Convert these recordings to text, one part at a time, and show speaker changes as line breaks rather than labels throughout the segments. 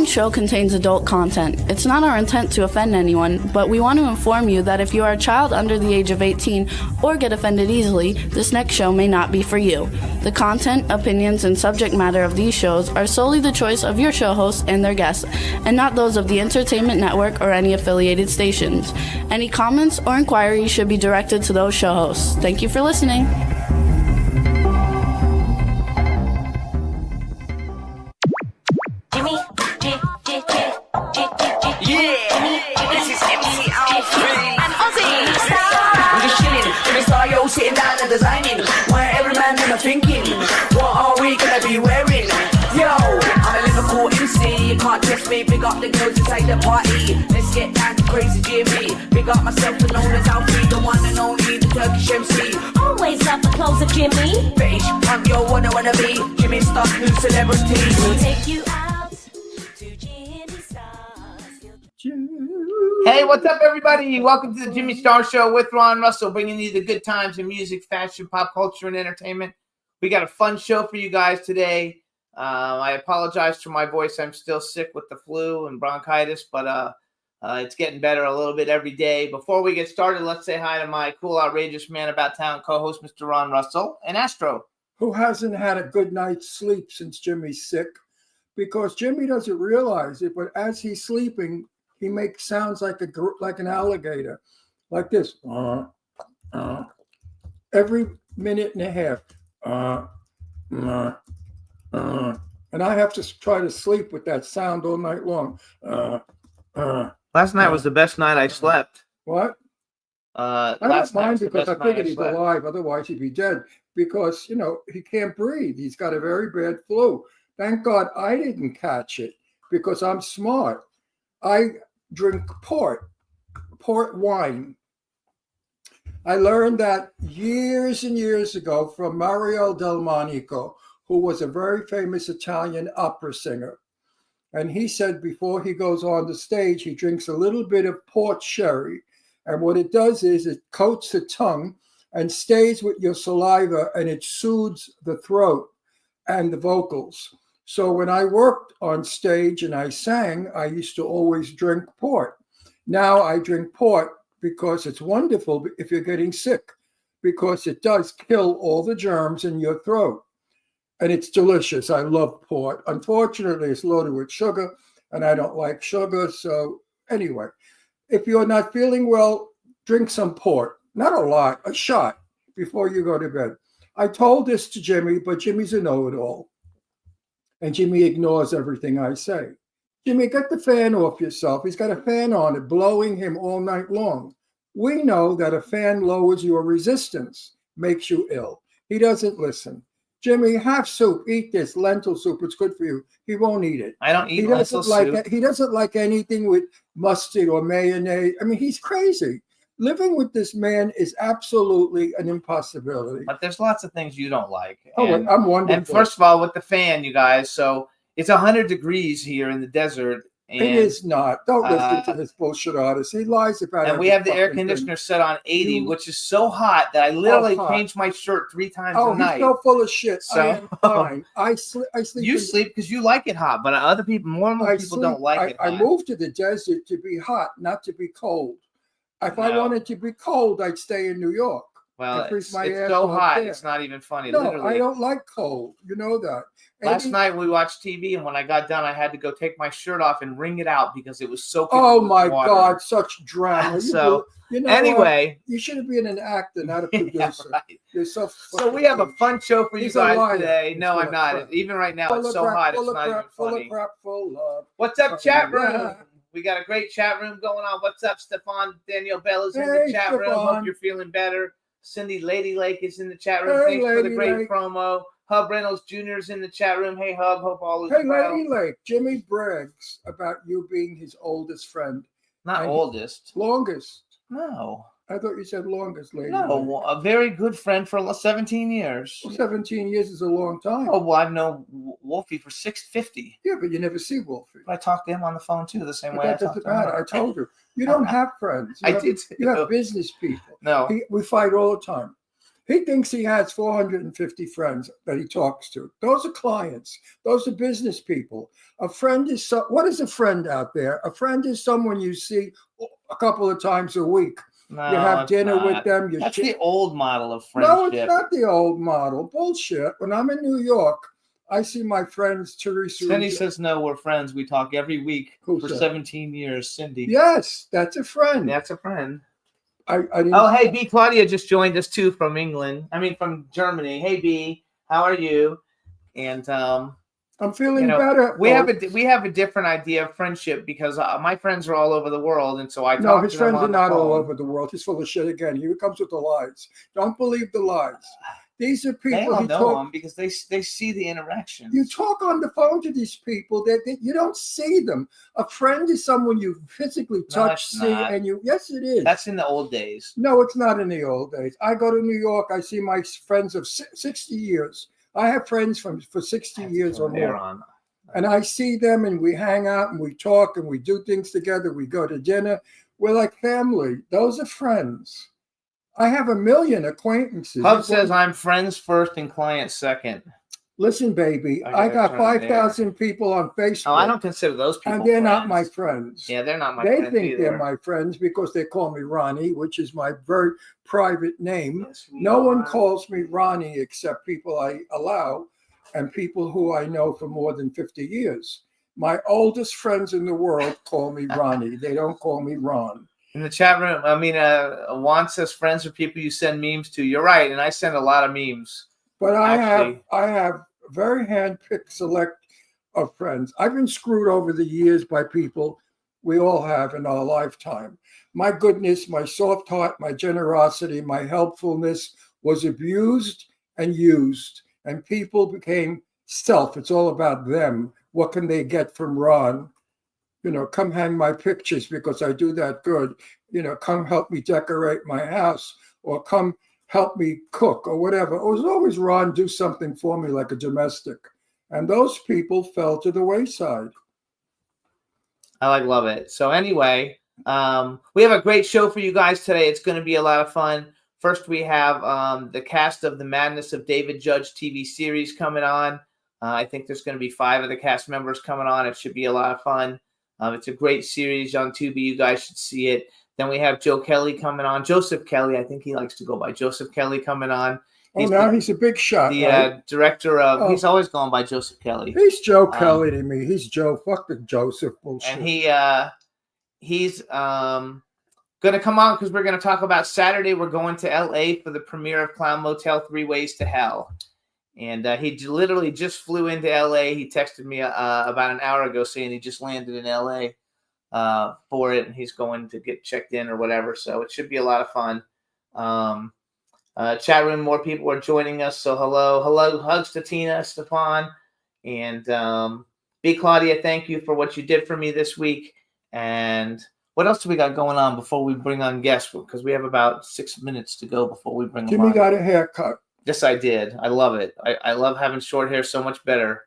following show contains adult content. It's not our intent to offend anyone, but we want to inform you that if you are a child under the age of 18 or get offended easily, this next show may not be for you. The content, opinions, and subject matter of these shows are solely the choice of your show hosts and their guests, and not those of the Entertainment Network or any affiliated stations. Any comments or inquiries should be directed to those show hosts. Thank you for listening.
Sitting down and designing, where every man in a thinking, what are we gonna be wearing? Yo, I'm a Liverpool MC, you can't test me. Big up the girls inside the party. Let's get down to crazy Jimmy. Big up myself and known as Alfie, the one and only, the Turkish MC.
Always love the clothes of Jimmy.
Bitch, I'm your wanna be. Jimmy Star, new celebrity.
We'll take you out to Jimmy Star's.
Hey, what's up, everybody? Welcome to the Jimmy Star Show with Ron Russell, bringing you the good times in music, fashion, pop culture, and entertainment. We got a fun show for you guys today. I apologize for my voice. I'm still sick with the flu and bronchitis, but it's getting better a little bit every day. Before we get started, let's say hi to my cool, outrageous man about town co-host, Mr. Ron Russell, and Astro,
who hasn't had a good night's sleep since Jimmy's sick, because Jimmy doesn't realize it, but as he's sleeping, he makes sounds like an alligator, like this, every minute and a half, and I have to try to sleep with that sound all night long.
Last night was the best night I slept.
What? I don't mind because I figured he's alive. Otherwise, he'd be dead. Because, he can't breathe. He's got a very bad flu. Thank God I didn't catch it because I'm smart. I drink port wine. I learned that years and years ago from Mario Delmonico, who was a very famous Italian opera singer. And he said before he goes on the stage, he drinks a little bit of port sherry. And what it does is it coats the tongue and stays with your saliva, and it soothes the throat and the vocals. So when I worked on stage and I sang, I used to always drink port. Now I drink port because it's wonderful if you're getting sick, because it does kill all the germs in your throat. And it's delicious. I love port. Unfortunately, it's loaded with sugar, and I don't like sugar. So anyway, if you're not feeling well, drink some port. Not a lot, a shot before you go to bed. I told this to Jimmy, but Jimmy's a know-it-all. And Jimmy ignores everything I say. Jimmy, get the fan off yourself. He's got a fan on it, blowing him all night long. We know that a fan lowers your resistance, makes you ill. He doesn't listen. Jimmy, have soup. Eat this lentil soup. It's good for you. He won't eat it.
I don't eat lentil soup.
He doesn't like anything with mustard or mayonnaise. I mean, he's crazy. Living with this man is absolutely an impossibility.
But there's lots of things you don't like.
And, I'm wonderful.
And first of all, with the fan, you guys, so it's 100 degrees here in the desert. And,
it is not. Don't listen to this bullshit artist. He lies about it.
And we have the air conditioner set on 80, which is so hot that I literally change my shirt 3 times a night.
Oh, he's so full of shit. So, I am fine. I sleep.
You sleep because you like it hot, but other people, more people don't like it hot.
I moved to the desert to be hot, not to be cold. If I wanted to be cold, I'd stay in New York.
Well, it's so hot, it's not even funny.
No,
literally.
I don't like cold. You know that.
Last night we watched TV, and when I got done, I had to go take my shirt off and wring it out because it was soaking.
Oh my God, such drama!
Anyway,
you should have been an actor, not a producer.
Yeah, right.
You're so
we have a fun show for you guys today. No, I'm not. Even right now, it's so hot, it's not even funny. What's up, chat room? We got a great chat room going on. What's up, Stefan? Daniel Bell is in the chat room. Hope you're feeling better. Cindy Lady Lake is in the chat room. Thanks for the great promo. Hub Reynolds Jr. is in the chat room. Hey, Hub. Hope all is well.
Lady Lake. Jimmy brags about you being his oldest friend.
Not oldest.
Longest.
No.
I thought you said longest, Lady
No,
Lake.
A very good friend for 17 years.
Well, 17 years is a long time.
Oh, well, I've known Wolfie for 650.
Yeah, but you never see Wolfie.
I talk to him on the phone, too, the same way
that doesn't matter. I told you. You don't have friends. You have business people.
No.
We fight all the time. He thinks he has 450 friends that he talks to. Those are clients. Those are business people. A friend is what is a friend out there? A friend is someone you see a couple of times a week.
No,
You have
it's
dinner with
not.
them.
That's the old model of friendship.
No, it's not the old model. Bullshit. When I'm in New York, I see my friends Teresa.
Cindy says no, we're friends. We talk every week
Who
for
said?
17 years. Cindy.
Yes, that's a friend.
That's a friend.
I didn't,
Oh, hey, B. Claudia just joined us too from England. I mean, from Germany. Hey, B. How are you? And
I'm feeling better.
we have a different idea of friendship because my friends are all over the world, and so I
No,
talk
his
to them
friends
on
are
the
not all
phone.
over the world. He's full of shit again. He comes with the lies. Don't believe the lies. These are
They
people
all
he
know
talk.
them because they see the interactions.
You talk on the phone to these people that you don't see them. A friend is someone you physically
No,
touch,
it's
see,
not.
and you. Yes, it is.
That's in the old days.
No, it's not in the old days. I go to New York. I see my friends of 60 years. I have friends for 60 years or
They're
more.
on.
And I see them and we hang out and we talk and we do things together. We go to dinner. We're like family. Those are friends. I have a million acquaintances.
Hub says I'm friends first and clients second.
Listen, baby,
I
I got
gotta turn it
5,000 people on Facebook.
Oh, I don't consider those people
and they're not my
friends.
friends.
Yeah, they're not my
They
friends
think
either.
they're my friends because they call me Ronnie, which is my very private name.
Yes, we
No one
are.
calls me Ronnie except people I allow and people who I know for more than 50 years. My oldest friends in the world call me Ronnie. They don't call me Ron.
In the chat room, I mean, Juan says friends are people you send memes to. You're right, and I send a lot of memes.
But I
Actually-
have a very hand-picked select of friends. I've been screwed over the years by people we all have in our lifetime. My goodness, my soft heart, my generosity, my helpfulness was abused and used, and people became self. It's all about them. What can they get from Ron? You know, come hang my pictures because I do that good. You know, come help me decorate my house or come help me cook or whatever. It was always Ron, do something for me like a domestic. And those people fell to the wayside.
I love it. So anyway, we have a great show for you guys today. It's going to be a lot of fun. First, we have the cast of the Madness of David Judge TV series coming on. I think there's going to be 5 of the cast members coming on. It should be a lot of fun. It's a great series on Tubi. You guys should see it. Then we have Joe Kelly coming on. Joseph Kelly, I think he likes to go by Joseph Kelly coming on.
He's a big shot.
The
right?
director of,
Oh.
he's always going by Joseph Kelly.
He's Joe Kelly to me. He's Joe. Fuck the Joseph bullshit.
And he's going to come on because we're going to talk about Saturday. We're going to LA for the premiere of Clown Motel 3 Ways to Hell. And he literally just flew into LA. He texted me about an hour ago saying he just landed in LA for it, and he's going to get checked in or whatever. So it should be a lot of fun. Chat room, more people are joining us. So hello, hugs to Tina, Stefan, and B. Claudia. Thank you for what you did for me this week. And what else do we got going on before we bring on guests? Because we have about 6 minutes to go before we bring them
Jimmy
on.
got a haircut.
Yes, I did. I love it. I love having short hair so much better.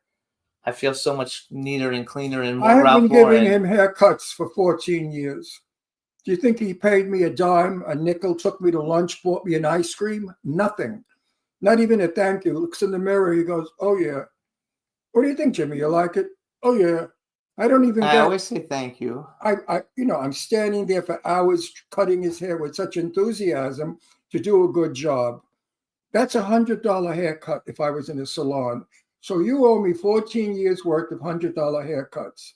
I feel so much neater and cleaner and more
I have
Ralph
been
Lauren.
giving him haircuts for 14 years. Do you think he paid me a dime, a nickel, took me to lunch, bought me an ice cream? Nothing. Not even a thank you. Looks in the mirror. He goes, "Oh, yeah. What do you think, Jimmy? You like it?" "Oh, yeah." I don't even
I always say thank you.
I'm standing there for hours cutting his hair with such enthusiasm to do a good job. That's $100 haircut if I was in a salon. So you owe me 14 years worth of $100 haircuts,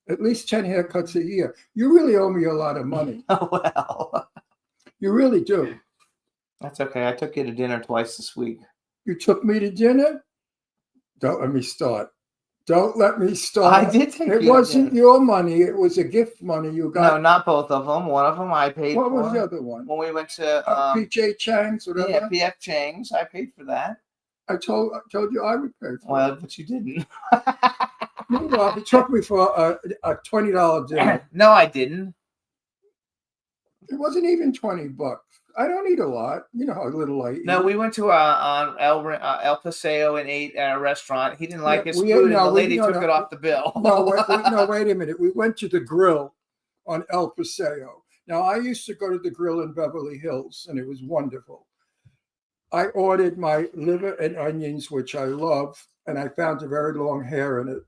at least 10 haircuts a year. You really owe me a lot of money.
Oh, well.
You really do.
That's okay. I took you to dinner twice this week.
You took me to dinner? Don't let me start. Don't let me start.
I did take you
It
to
wasn't
dinner.
your money. It was a gift money you got.
No, not both of them. One of them I paid
What
for.
was the other one?
When we went to
PJ Chang's, whatever.
yeah, PF Chang's. I paid for that.
I told you I would pay for
Well, but you didn't.
it. Meanwhile, he took me for a $20 dinner.
No, I didn't.
It wasn't even $20. I don't eat a lot. You know how little I eat.
No, we went to on El Paseo and ate at a restaurant. He didn't like
Yeah,
his
we ate-
food, and
no,
the
we-
lady
no,
took
no.
it off the bill.
Wait a minute. We went to the grill on El Paseo. Now, I used to go to the grill in Beverly Hills, and it was wonderful. I ordered my liver and onions, which I love, and I found a very long hair in it.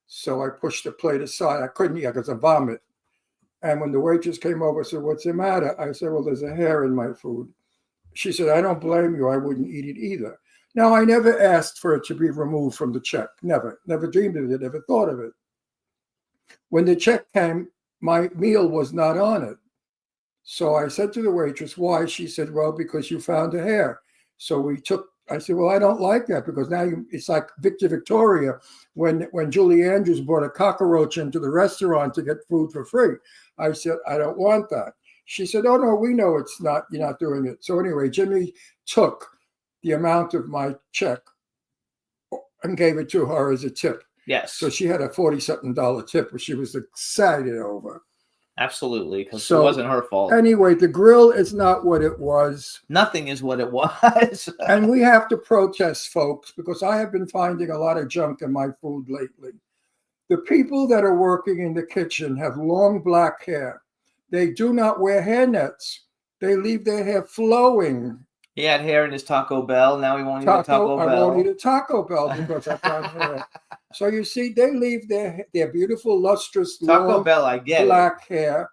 So I pushed the plate aside. I couldn't eat because I vomit. And when the waitress came over and said, "What's the matter?" I said, "Well, there's a hair in my food." She said, "I don't blame you. I wouldn't eat it either." Now, I never asked for it to be removed from the check. Never dreamed of it, never thought of it. When the check came, my meal was not on it. So I said to the waitress, "Why?" She said, "Well, because you found a hair." So I said, "Well, I don't like that because now it's like Victor Victoria when Julie Andrews brought a cockroach into the restaurant to get food for free." I said, "I don't want that." She said, "Oh, no, we know it's not, you're not doing it." So anyway, Jimmy took the amount of my check and gave it to her as a tip.
Yes.
So she had a $40-something tip, which she was excited over.
Absolutely, because
So,
it wasn't her fault.
Anyway, the grill is not what it was.
Nothing is what it was.
And we have to protest, folks, because I have been finding a lot of junk in my food lately. The people that are working in the kitchen have long black hair. They do not wear hair nets. They leave their hair flowing.
He had hair in his Taco Bell. Now he won't eat a Taco Bell.
I won't eat a Taco Bell because I found hair. So you see, they leave their beautiful, lustrous,
Taco
long,
Bell, I get
black
it.
hair.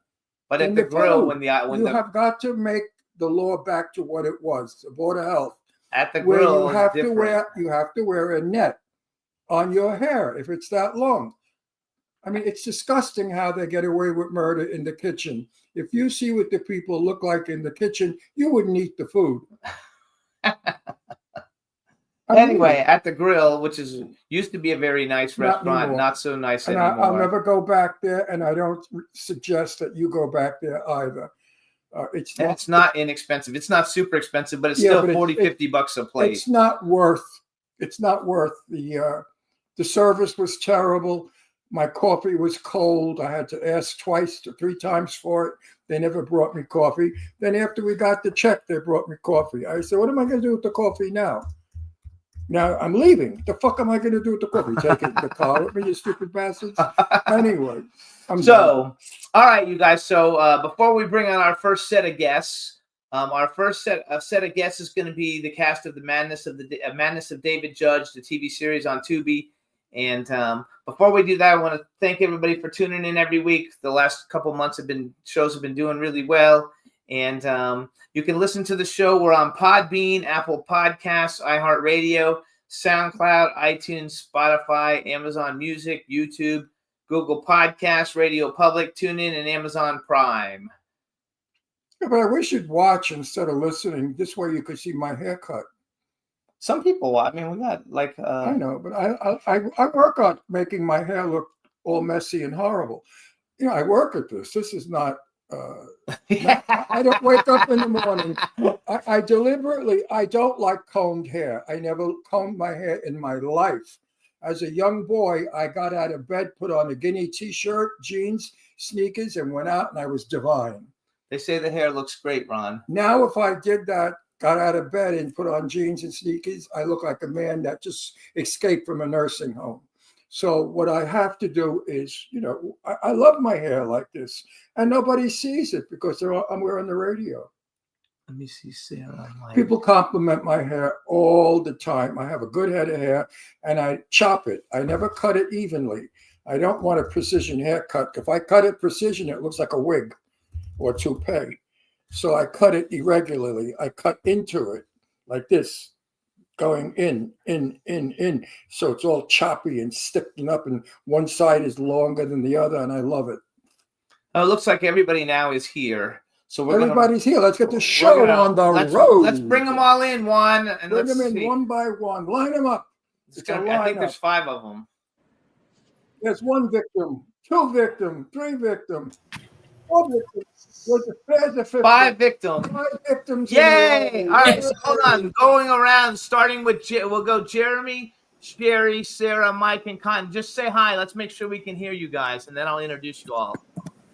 But at
in
the grill,
food.
when
you have got to make the law back to what it was, the Board of Health,
at the
where
grill,
you have
it's different.
you have to wear a net on your hair if it's that long. I mean, it's disgusting how they get away with murder in the kitchen. If you see what the people look like in the kitchen, you wouldn't eat the food.
Anyway, at the grill, which used to be a very nice restaurant, not so nice
and
anymore.
I'll never go back there, and I don't suggest that you go back there either.
It's not inexpensive. It's not super expensive, but it's still $40-$50 a plate.
It's not worth the service was terrible. My coffee was cold. I had to ask 2 to 3 times for it. They never brought me coffee. Then after we got the check, they brought me coffee. I said, "What am I going to do with the coffee now? Now I'm leaving. The fuck am I going to do with the coffee? Take it in the car with me, you stupid bastards." Anyway.
All right, you guys. So before we bring on our first set of guests, our first set of guests is going to be the cast of the Madness of David Judge, the TV series on Tubi. And before we do that, I want to thank everybody for tuning in every week. The last couple months shows have been doing really well. And you can listen to the show. We're on Podbean, Apple Podcasts, iHeartRadio, SoundCloud, iTunes, Spotify, Amazon Music, YouTube, Google Podcasts, Radio Public, TuneIn, and Amazon Prime.
Yeah, but I wish you'd watch instead of listening. This way you could see my haircut.
Some people, I mean, we got like...
I know, but I work on making my hair look all messy and horrible. You know, I work at this. This is not... I don't wake up in the morning. I deliberately, I don't like combed hair. I never combed my hair in my life. As a young boy, I got out of bed, put on a Guinea t-shirt, jeans, sneakers, and went out, and I was divine.
They say the hair looks great, Ron.
Now, if I did that, got out of bed and put on jeans and sneakers, I look like a man that just escaped from a nursing home. So what I have to do is, you know, I love my hair like this, and nobody sees it because I'm wearing the radio.
Let me see, Sarah.
People compliment my hair all the time. I have a good head of hair, and I chop it. I never cut it evenly. I don't want a precision haircut. If I cut it precision, it looks like a wig or toupee. So I cut it irregularly. I cut into it like this, going in. So it's all choppy and sticking up, and one side is longer than the other, and I love it.
Oh, it looks like everybody now is here. So
everybody's here. Let's get the show on the road.
Let's bring them all in, Juan. And
bring them in one by one. Line them up.
I think there's 5 of them.
There's 1 victim, 2 victims, 3 victims, 4 victims. There's a 5th.
5 victims.
5 victims.
Yay! All right, so hold on. Going around, starting with we'll go Jeremy, Sherry, Sarah, Mike, and Cotton. Just say hi. Let's make sure we can hear you guys, and then I'll introduce you all.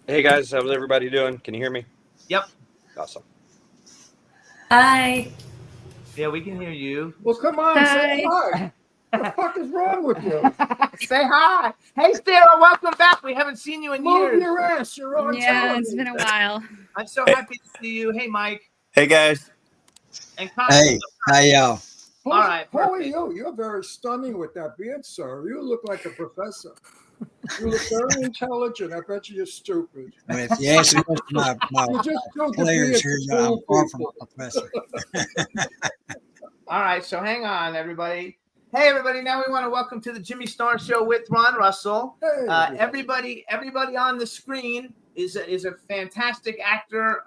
Hey guys, how's everybody doing? Can you hear me?
Yep.
Awesome.
Hi.
Yeah, we can hear you.
Well, come on, say hi. What the fuck is wrong with you?
Say hi. Hey, Sarah, welcome back. We haven't seen you in years.
Move your ass. You're on
Yeah,
television.
it's been a while.
I'm so happy to see you. Hey, Mike.
Hey guys.
And Cotton.
Hey, how y'all?
Who,
All right,
who are
perfect.
you? You're very stunning with that beard, sir. You look like a professor. You look very intelligent. I bet you're stupid.
Well, if you ask most of my
You just do the
players
beard
here,
to
I'm
fool
far from
people.
a professor.
All right, so hang on, everybody. Hey, everybody! Now we want to welcome to the Jimmy Star Show with Ron Russell.
Hey,
Everybody on the screen is a fantastic actor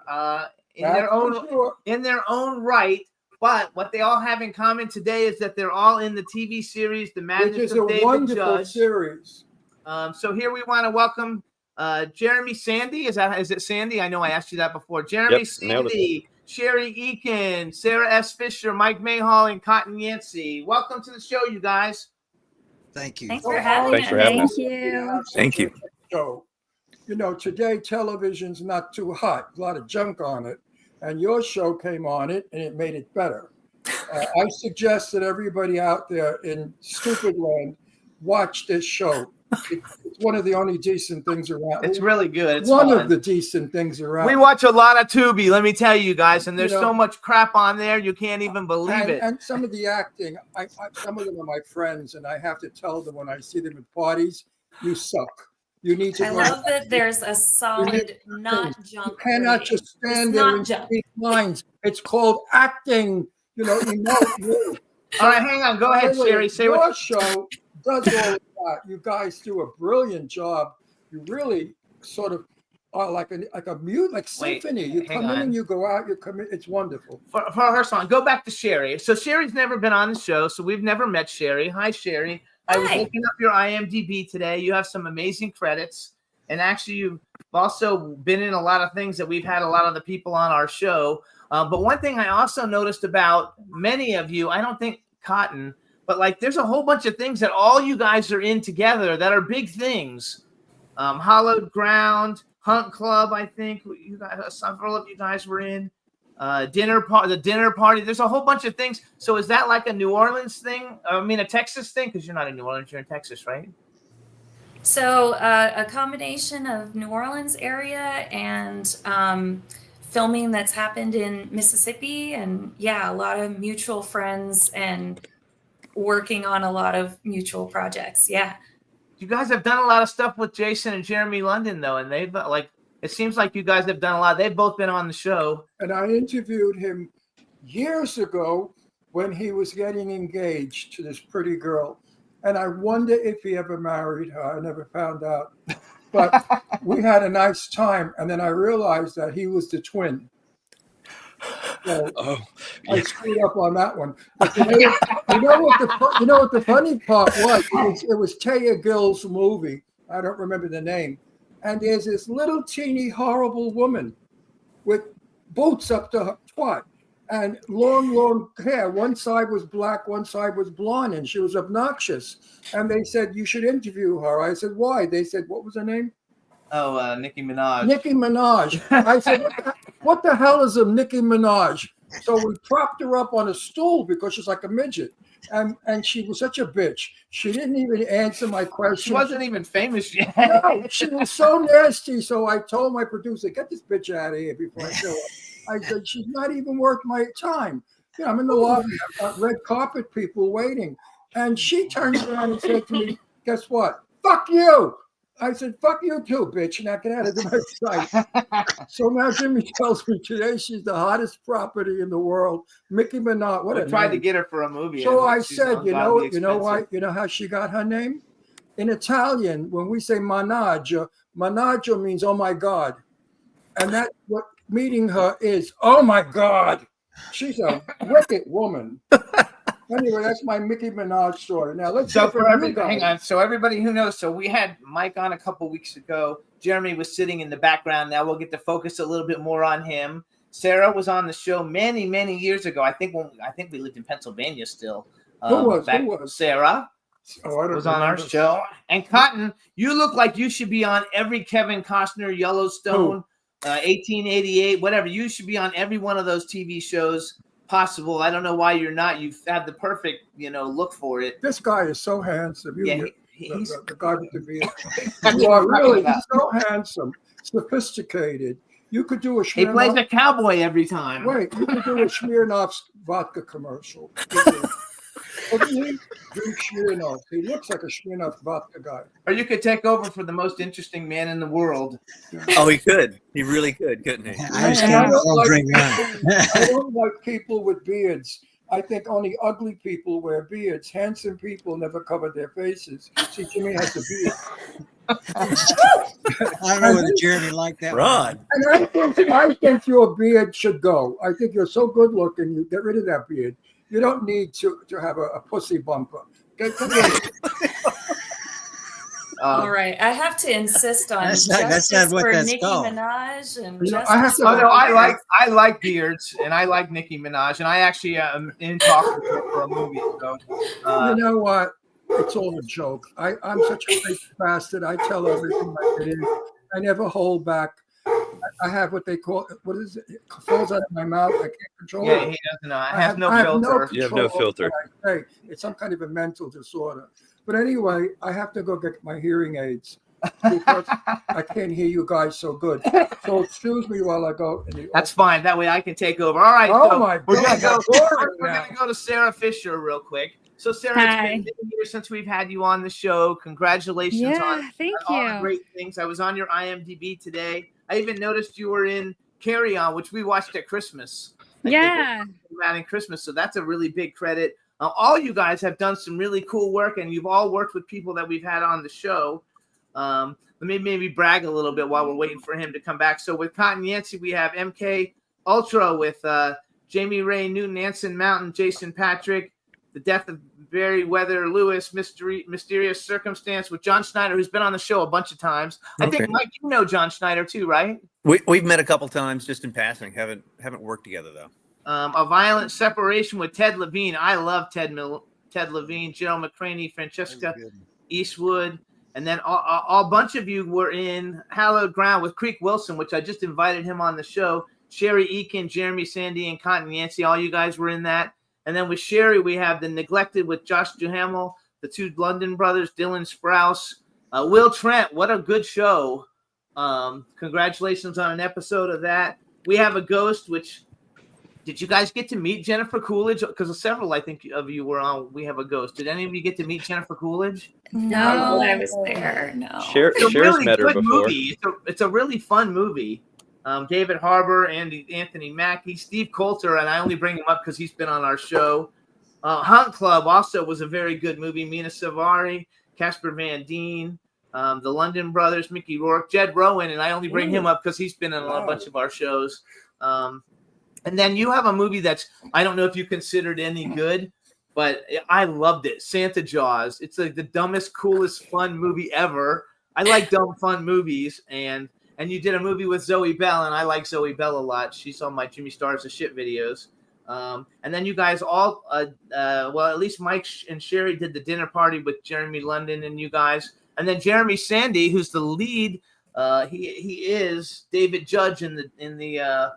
in
that's
their
for
own
sure.
right. But what they all have in common today is that they're all in the TV series The
Which
Madness
is
of
a
David
wonderful
Judge.
series.
So here we want to welcome Jeremy Sandy. Is it Sandy? I know I asked you that before. Jeremy
Yep, nailed it.
Sandy, Sherry Eakin, Sarah S. Fisher, Mike Mayhall, and Cotton Yancey. Welcome to the show, you guys.
Thank you.
Thanks for having
Thanks
us.
for having us.
Thank you.
So, you know, today television's not too hot. A lot of junk on it. And your show came on it, and it made it better. I suggest that everybody out there in stupid land watch this show. It's one of the only decent things around.
It's really good. It's
one
fun.
of the decent things around.
We watch a lot of Tubi, let me tell you guys, and there's
You know,
so much crap on there you can't even believe it.
And some of the acting, some of them are my friends, and I have to tell them when I see them at parties, you suck. You need to.
I love that there's a solid, not junk.
You cannot
rating.
just stand
It's
there
not
and
junk.
speak lines. It's called acting. You know, emote.
All right, hang on. Go ahead, Sherry. Say
your
what.
show does all of that. You guys do a brilliant job. You really sort of are like a mute, like
Wait,
symphony. You
hang
come in
on.
and you go out. You come in. It's wonderful.
For her song, go back to Sherry. So Sherry's never been on the show, so we've never met Sherry. Hi, Sherry. I was
Hi.
looking up your IMDb today. You have some amazing credits, and actually, you've also been in a lot of things that we've had a lot of the people on our show. But one thing I also noticed about many of you, I don't think Cotton, but like there's a whole bunch of things that all you guys are in together that are big things. Hollowed Ground, Hunt Club, I think you guys, several of you guys were in. The dinner party. There's a whole bunch of things. So is that like a New Orleans thing? I mean, a Texas thing? Because you're not in New Orleans, you're in Texas, right?
So a combination of New Orleans area and filming that's happened in Mississippi, and yeah, a lot of mutual friends and working on a lot of mutual projects. Yeah.
You guys have done a lot of stuff with Jason and Jeremy London, though, and they've it seems like you guys have done a lot. They've both been on the show.
And I interviewed him years ago when he was getting engaged to this pretty girl. And I wonder if he ever married her. I never found out. But we had a nice time. And then I realized that he was the twin. So I screwed up on that one. But you know what the funny part was? It was Taya Gill's movie. I don't remember the name. And there's this little teeny horrible woman with boots up to her twat and long hair. One side was black, one side was blonde, and she was obnoxious. And they said, you should interview her. I said, why? They said, what was her name?
Oh, Nicki Minaj.
Nicki Minaj. I said, what the hell is a Nicki Minaj? So we propped her up on a stool because she's like a midget. And she was such a bitch. She didn't even answer my question.
She wasn't even famous yet.
No, she was so nasty. So I told my producer, get this bitch out of here before I show her. I said, she's not even worth my time. You know, I'm in the lobby. I've got red carpet people waiting. And she turns around and said to me, guess what? Fuck you. I said, fuck you too, bitch. Now get out of my sight. So now Jimmy tells me today she's the hottest property in the world. Nicki Minaj. What
We
a
tried
name.
to get her for a movie.
So
and
I
she's
said, you know
ungodly
why?
expensive.
You know how she got her name? In Italian, when we say managgio, managgio means oh my God. And that's what meeting her is. Oh my God. She's a wicked woman. Anyway, that's my Nicki Minaj story. Now let's
So
go
for
from you
everybody,
guys.
hang on. So everybody who knows, so we had Mike on a couple weeks ago. Jeremy was sitting in the background. Now we'll get to focus a little bit more on him. Sarah was on the show many years ago. I think we lived in Pennsylvania still.
Who was?
Sarah
Oh, I don't
was on our
remember.
show. And Cotton, you look like you should be on every Kevin Costner, Yellowstone, 1888, whatever. You should be on every one of those TV shows possible. I don't know why you're not. You have the perfect, look for it.
This guy is so handsome.
Yeah,
He's
he's
the guy with the beard.
That's
You
what
are
we're talking
really
about.
so handsome, sophisticated. You could do a
He plays
Smirnoff.
a cowboy every time.
Wait, you could do a Smirnoff's vodka commercial. Look at him, drink Smirnoff. He looks like a Smirnoff vodka guy.
Or you could take over for the most interesting man in the world.
Oh, he could. He really could, couldn't he?
I understand. Don't drink wine.
I don't like people with beards. I think only ugly people wear beards. Handsome people never cover their faces. See, Jimmy has a beard.
I don't know whether Jeremy liked that.
Ron.
And I think your beard should go. I think you're so good looking, you get rid of that beard. You don't need to have a pussy bumper. Come here.
All right, I have to insist on
That's
justice
not what
for
that's
Nicki
called.
Minaj and
You know,
justice
I have to-
Oh no,
for
I like beards, and I like Nicki Minaj, and I actually am in talks with her for a movie. So,
You know what? It's all a joke. I'm such a fake bastard. I tell everything like it is. I never hold back. I have what they call, what is it? It falls out of my mouth. I can't control
yeah,
it.
he doesn't. I have no filter.
You have no
control over
filter.
what I say. It's some kind of a mental disorder. But anyway, I have to go get my hearing aids because I can't hear you guys so good. So excuse me while I go.
That's fine. That way I can take over. All right.
Oh
so
my
we're gonna
God,
go.
boring
We're
now.
gonna go to Sarah Fisher real quick. So Sarah,
Hi.
it's been a year since we've had you on the show. Congratulations on
Thank
all the
you.
great things. I was on your IMDb today. I even noticed you were in Carry On, which we watched at Christmas.
Yeah.
At Christmas, so that's a really big credit. All you guys have done some really cool work, and you've all worked with people that we've had on the show. Let me maybe brag a little bit while we're waiting for him to come back. So with Cotton Yancey, we have MK Ultra with Jamie Ray Newton, Anson Mountain, Jason Patrick, The Death of Barry Weather Lewis, Mysterious Circumstance with John Schneider, who's been on the show a bunch of times. I think,
Okay.
Mike, you know John Schneider too, right?
We've met a couple times just in passing. Haven't worked together though.
A Violent Separation with Ted Levine. I love Ted Levine, Gerald McCraney, Francesca Eastwood. And then a bunch of you were in Hallowed Ground with Creek Wilson, which I just invited him on the show. Sherry Eakin, Jeremy Sandy, and Cotton Yancey. All you guys were in that. And then with Sherry, we have The Neglected with Josh Duhamel, the two London brothers, Dylan Sprouse, Will Trent. What a good show. Congratulations on an episode of that. We have a Ghost, which... Did you guys get to meet Jennifer Coolidge? Because several, I think, of you were on We Have a Ghost. Did any of you get to meet Jennifer Coolidge?
No, I was there. No.
Cher's
Really
met her
good
before.
movie. It's a really fun movie. David Harbour, Anthony Mackie, Steve Coulter, and I only bring him up because he's been on our show. Hunt Club also was a very good movie. Mina Savari, Casper Van Dien, the London Brothers, Mickey Rourke, Jed Rowan, and I only bring him up because he's been on a bunch of our shows. And then you have a movie that's, I don't know if you considered any good, but I loved it. Santa Jaws. It's like the dumbest, coolest, fun movie ever. I like dumb, fun movies. And you did a movie with Zoe Bell, and I like Zoe Bell a lot. She's on my Jimmy Stars of Shit videos. And then you guys all, well, at least Mike and Sherry did the dinner party with Jeremy London and you guys. And then Jeremy Sandy, who's the lead, he is David Judge in the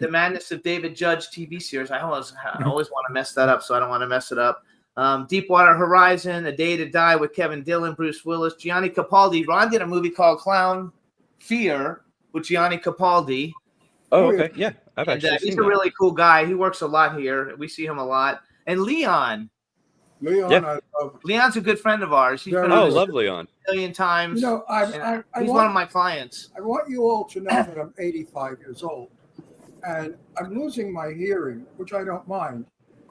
Madness of David Judge TV series. I always want to mess that up, so I don't want to mess it up. Deepwater Horizon, A Day to Die with Kevin Dillon, Bruce Willis, Gianni Capaldi. Ron did a movie called Clown Fear with Gianni Capaldi.
Oh, okay. Yeah, I've
And,
actually
he's
seen
a
that.
really cool guy. He works a lot here. We see him a lot. And Leon.
Leon,
Yeah.
I love.
Leon's a good friend of ours. He's been
Very
on
Oh,
this
lovely on.
a million times.
You know,
and
I
he's one of
want,
my clients.
I want you all to know that I'm 85 years old and I'm losing my hearing, which I don't mind.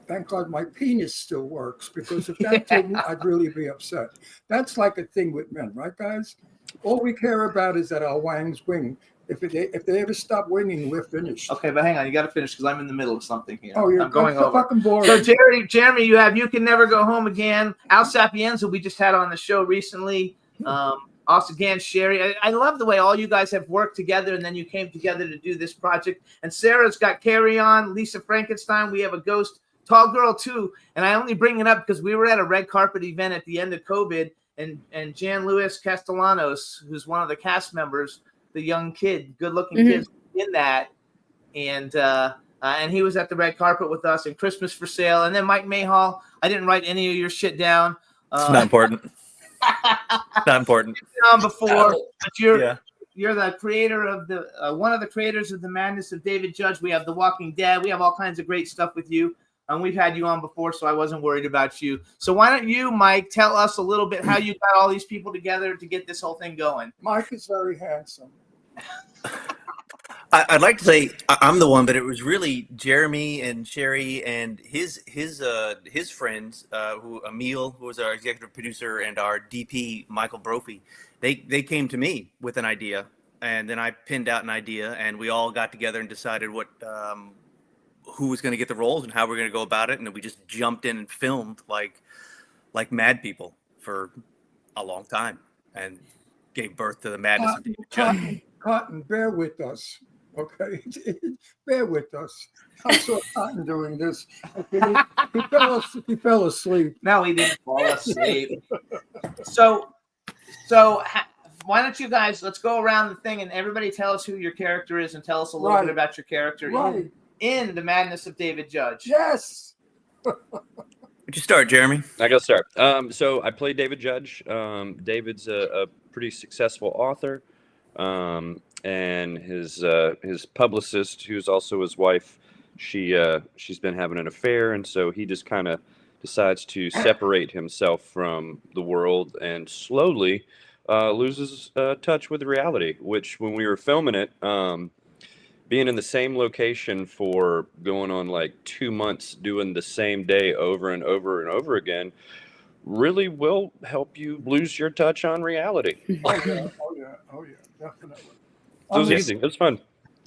Thank God my penis still works, because if that didn't, I'd really be upset. That's like a thing with men, right, guys? All we care about is that our wangs wing. If they ever stop winging, we're finished.
Okay, but hang on. You got to finish because I'm in the middle of something here.
Oh, you're
I'm going
so
over.
fucking boring.
So Jeremy, you have You Can Never Go Home Again. Al Sapienza, we just had on the show recently. Also, again, Sherry. I love the way all you guys have worked together, and then you came together to do this project. And Sarah's got Carry On, Lisa Frankenstein. We have a Ghost, Tall Girl too. And I only bring it up because we were at a red carpet event at the end of COVID, and Jan Luis Castellanos, who's one of the cast members, the young kid, good-looking kid in that, and he was at the red carpet with us, and Christmas for Sale, and then Mike Mayhall. I didn't write any of your shit down.
It's not important. Not important.
Before, but you're the creator of the one of the creators of the Madness of David Judge. We have The Walking Dead. We have all kinds of great stuff with you. And we've had you on before, so I wasn't worried about you. So why don't you, Mike, tell us a little bit how you got all these people together to get this whole thing going?
Mike is very handsome.
I'd like to say I'm the one, but it was really Jeremy and Sherry and his friends, who Emil, who was our executive producer, and our DP Michael Brophy. They came to me with an idea, and then I pinned out an idea, and we all got together and decided what who was going to get the roles and how we're going to go about it, and then we just jumped in and filmed like mad people for a long time, and gave birth to the Madness of David Judge.
Cotton, bear with us, okay? Bear with us. I saw Cotton doing this. He fell asleep.
No, he didn't fall asleep. So why don't you guys, let's go around the thing and everybody tell us who your character is and tell us a little bit about your character in The Madness of David Judge.
Yes.
Would you start, Jeremy?
I got to start. So I play David Judge. David's a pretty successful author, and his publicist, who's also his wife, she's been having an affair, and so he just kind of decides to separate himself from the world and slowly loses touch with reality. Which, when we were filming it, being in the same location for going on like 2 months, doing the same day over and over and over again, really will help you lose your touch on reality.
Oh yeah, definitely.
It was easy. It was fun.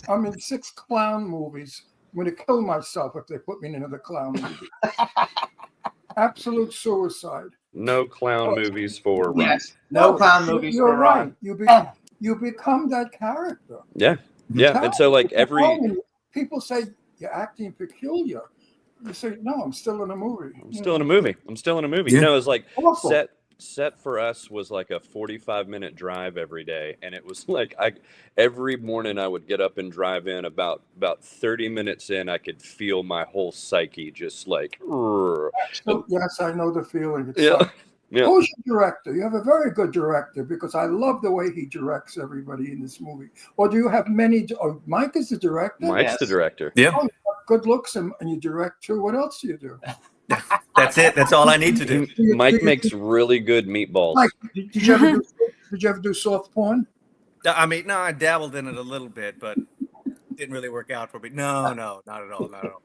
I'm in 6 clown movies. I'm going to kill myself if they put me in another clown movie. Absolute suicide.
No clown movies for Ron.
Yes, no clown movies
You're
for
right.
Ron.
You become that character.
Yeah. And so like
people say you're acting peculiar. You say, no, I'm still in a movie.
I'm still in a movie.
Yeah.
You know, it's like
Awful.
set for us was like a 45-minute drive every day, and it was like every morning I would get up and drive in. About 30 minutes in, I could feel my whole psyche just like.
Yes, I know the feeling. It's
Yeah. Yeah.
Who's your director? You have a very good director, because I love the way he directs everybody in this movie. Or do you have many? Oh, Mike is the director.
Mike's the director.
Yeah.
Oh, you have good looks, and you direct too. What else do you do?
That's it. That's all I need to do.
Mike makes really good meatballs.
Mike, did you ever do soft porn?
I mean, no, I dabbled in it a little bit, but didn't really work out for me. No, not at all. Not at all.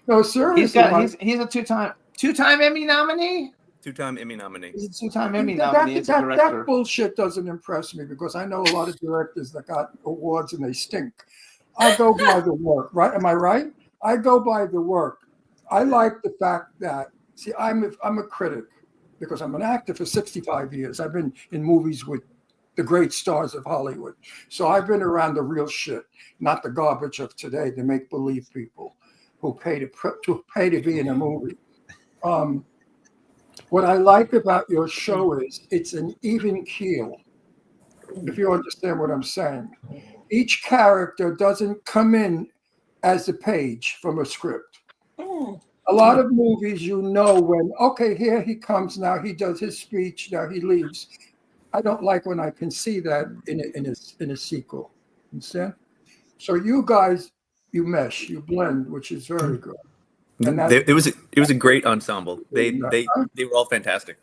No, seriously.
He's a two-time Emmy nominee.
2-time Emmy nominee.
He's a 2-time Emmy nominee as a director.
That bullshit doesn't impress me, because I know a lot of directors that got awards and they stink. I go by the work, right? Am I right? I go by the work. I like the fact that, see, I'm a critic because I'm an actor for 65 years. I've been in movies with the great stars of Hollywood. So I've been around the real shit, not the garbage of today, the make-believe people who pay to be in a movie. What I like about your show is it's an even keel, if you understand what I'm saying. Each character doesn't come in as a page from a script. A lot of movies, you know, when, okay, here he comes, now he does his speech, now he leaves. I don't like when I can see that in a sequel. Understand? So you guys, you mesh, you blend, which is very good. And
It was a great ensemble. They were all fantastic.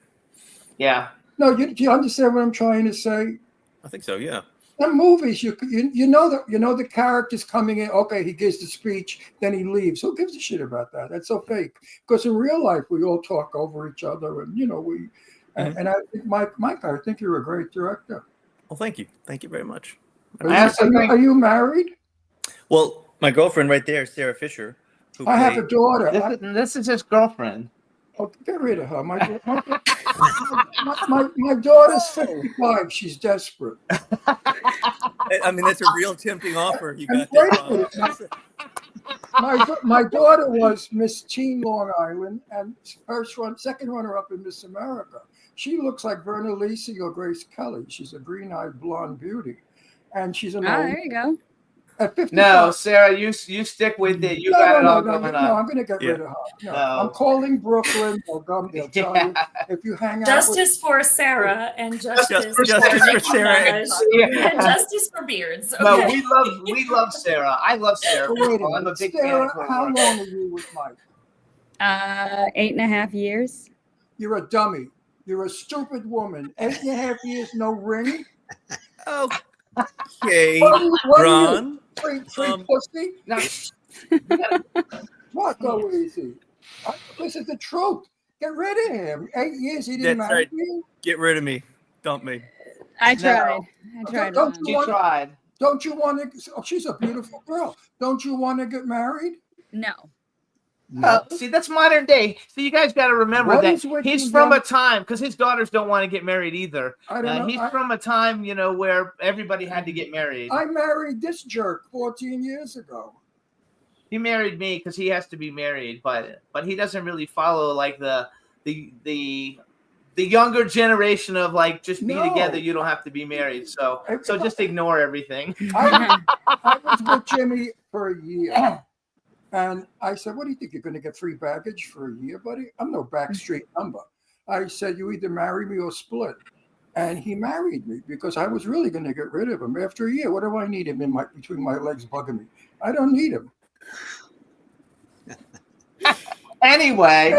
Yeah.
No, do you understand what I'm trying to say?
I think so. Yeah.
In movies, you know the character's coming in. Okay, he gives the speech, then he leaves. Who gives a shit about that? That's so fake. Because in real life, we all talk over each other, and and I think Mike, I think you're a great director.
Well, thank you very much.
Are you married?
Well, my girlfriend right there, Sarah Fisher.
I have a daughter.
This is his girlfriend.
Oh, get rid of her. My daughter's 55. She's desperate.
I mean, that's a real tempting offer. You got there.
My daughter was Miss Teen Long Island and second runner-up in Miss America. She looks like Verna Lisi or Grace Kelly. She's a green-eyed blonde beauty, and she's an
there you go.
At 55.
No, Sarah, you stick with it. You got it all going on.
No, I'm going to get rid of her. No, I'm calling Brooklyn. They'll come. They'll tell you if you hang out.
Justice for Sarah and justice for
Justice for Sarah.
and justice for Beards. Okay.
No, we love Sarah. I love Sarah.
But wait a
I'm a
minute,
big fan
Sarah,
of her
how
work.
long are you with Mike?
8.5 years.
You're a dummy. You're a stupid woman. 8.5 years, no ring.
Okay,
What are you?
Ron.
Free pussy?
Now,
What? Go easy. This is the truth. Get rid of him. 8 years, he didn't
That's
marry
right.
you.
Get rid of me. Dump me.
I
No.
tried. I tried.
Don't
Ron.
you
she
want?
tried.
Don't you want to? Oh, she's a beautiful girl. Don't you want to get married?
No.
See, that's modern day. So you guys got to remember
What
that
is with
he's
you
from
young-
a time because his daughters don't want to get married either.
I don't know.
He's from a time, where everybody had to get married.
I married this jerk 14 years ago.
He married me because he has to be married, but he doesn't really follow like the younger generation of like just be
No.
together. You don't have to be married. So
Everybody-
just ignore everything.
I was with Jimmy for a year. And I said, what do you think? You're going to get free baggage for a year, buddy? I'm no backstreet number. I said, you either marry me or split. And he married me because I was really going to get rid of him. After a year, what do I need him between my legs bugging me? I don't need him.
Anyway,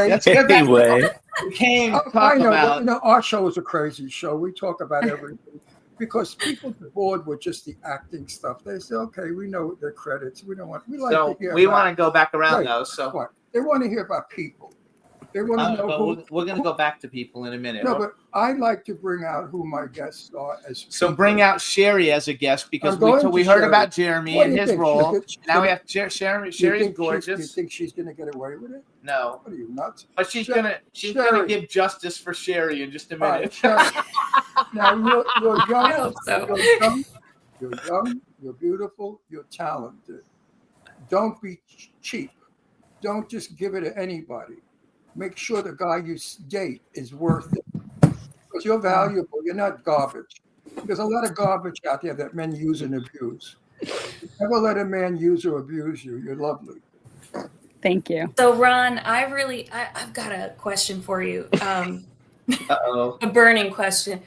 let's get back to what we came to talk
I know,
about.
but, our show is a crazy show. We talk about everything. Because people get bored with just the acting stuff. They say, okay, we know their credits. We don't want, we like
So
to hear
we
about-
want to go back around
Right.
though. So
What? They want to hear about people. They want to know
but
who.
we're going to go back to people in a minute.
No, but I like to bring out who my guests are as.
So
people.
bring out Sherry as a guest because
I'm going
we
to
heard
Sherry.
about Jeremy
What do
and
you
his
think?
role.
She's
Now we
gonna-
have Sherry.
You
Sherry's
think you
gorgeous.
think she's going to get away with it?
No,
What are you nuts?
but she's
Sher-
gonna
Sherry.
give justice for Sherry in just a
All right,
minute.
Sherry. Now you're young.
I hope so.
You're young. You're young. You're beautiful. You're talented. Don't be cheap. Don't just give it to anybody. Make sure the guy you date is worth it. Because you're valuable. You're not garbage. There's a lot of garbage out there that men use and abuse. Never let a man use or abuse you. You're lovely.
Thank you.
So Ron, I've got a question for you.
Uh-oh.
A burning question.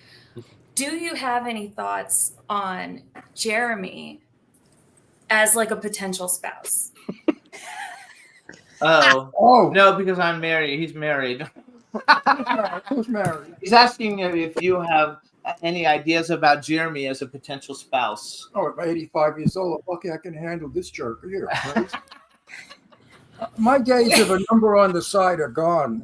Do you have any thoughts on Jeremy as like a potential spouse?
Oh,
No, because I'm married. He's married.
who's married?
He's asking if you have any ideas about Jeremy as a potential spouse.
Oh, at 85 years old, lucky I can handle this jerk. You're crazy. My days of a number on the side are gone.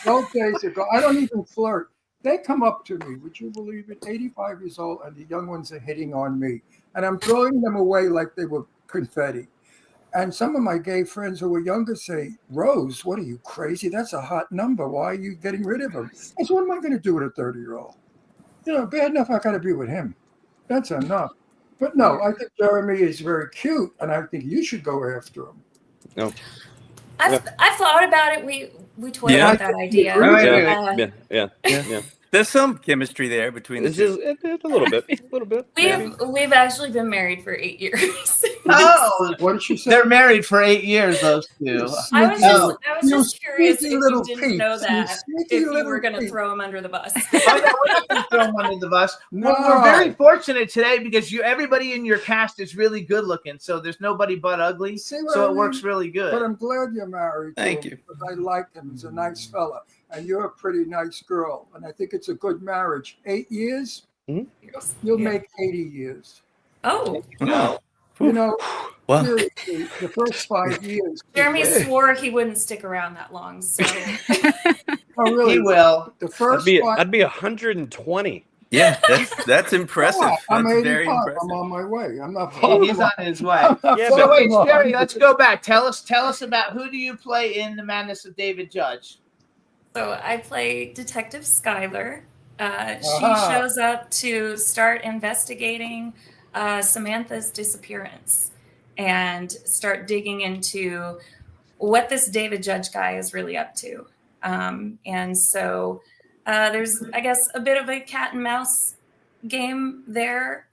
Those days are gone. I don't even flirt. They come up to me, would you believe it? 85 years old, and the young ones are hitting on me. And I'm throwing them away like they were confetti. And some of my gay friends who were younger say, Rose, what are you, crazy? That's a hot number. Why are you getting rid of him? I said, what am I going to do with a 30-year-old? Bad enough I got to be with him. That's enough. But no, I think Jeremy is very cute, and I think you should go after him.
No.
I've thought about it. We toyed
Yeah.
with that idea.
Wait.
Yeah.
There's some chemistry there between the
It's
two.
just a little bit.
We've actually been married for 8 years.
Oh,
What did she say?
they're married for 8 years, those two.
I was
Oh.
just curious if
sneaky
you
little
didn't know
peeps. You
that,
sneaky
if you
little
were going to
peeps.
throw him under the bus.
Oh, no, we're not gonna throw him under the bus.
No.
We're very fortunate today because everybody in your cast is really good looking, so there's nobody but ugly.
See what
So
I
it
mean?
works really
But
good.
I'm glad you're married. to
Thank
him
you.
Because I like him. He's a nice fella. And you're a pretty nice girl. And I think it's a good marriage. 8 years,
Mhm.
you'll make 80 years.
Oh,
You know,
Wow.
seriously, the first 5 years.
Jeremy swore he wouldn't stick around that long. So
Oh, really?
He will.
The
I'd
first
be
5
I'd be 120.
Yeah, that's impressive.
Yeah, I'm
That's
85.
very impressive.
I'm on my way. I'm not.
He's on his way.
I'm not
Yeah,
So
but-
wait,
fucking
Sherry,
on.
let's go back. Tell us about who do you play in The Madness of David Judge?
So I play Detective Skylar. She
Aha.
shows up to start investigating Samantha's disappearance and start digging into what this David Judge guy is really up to. And so there's, I guess, a bit of a cat and mouse game there.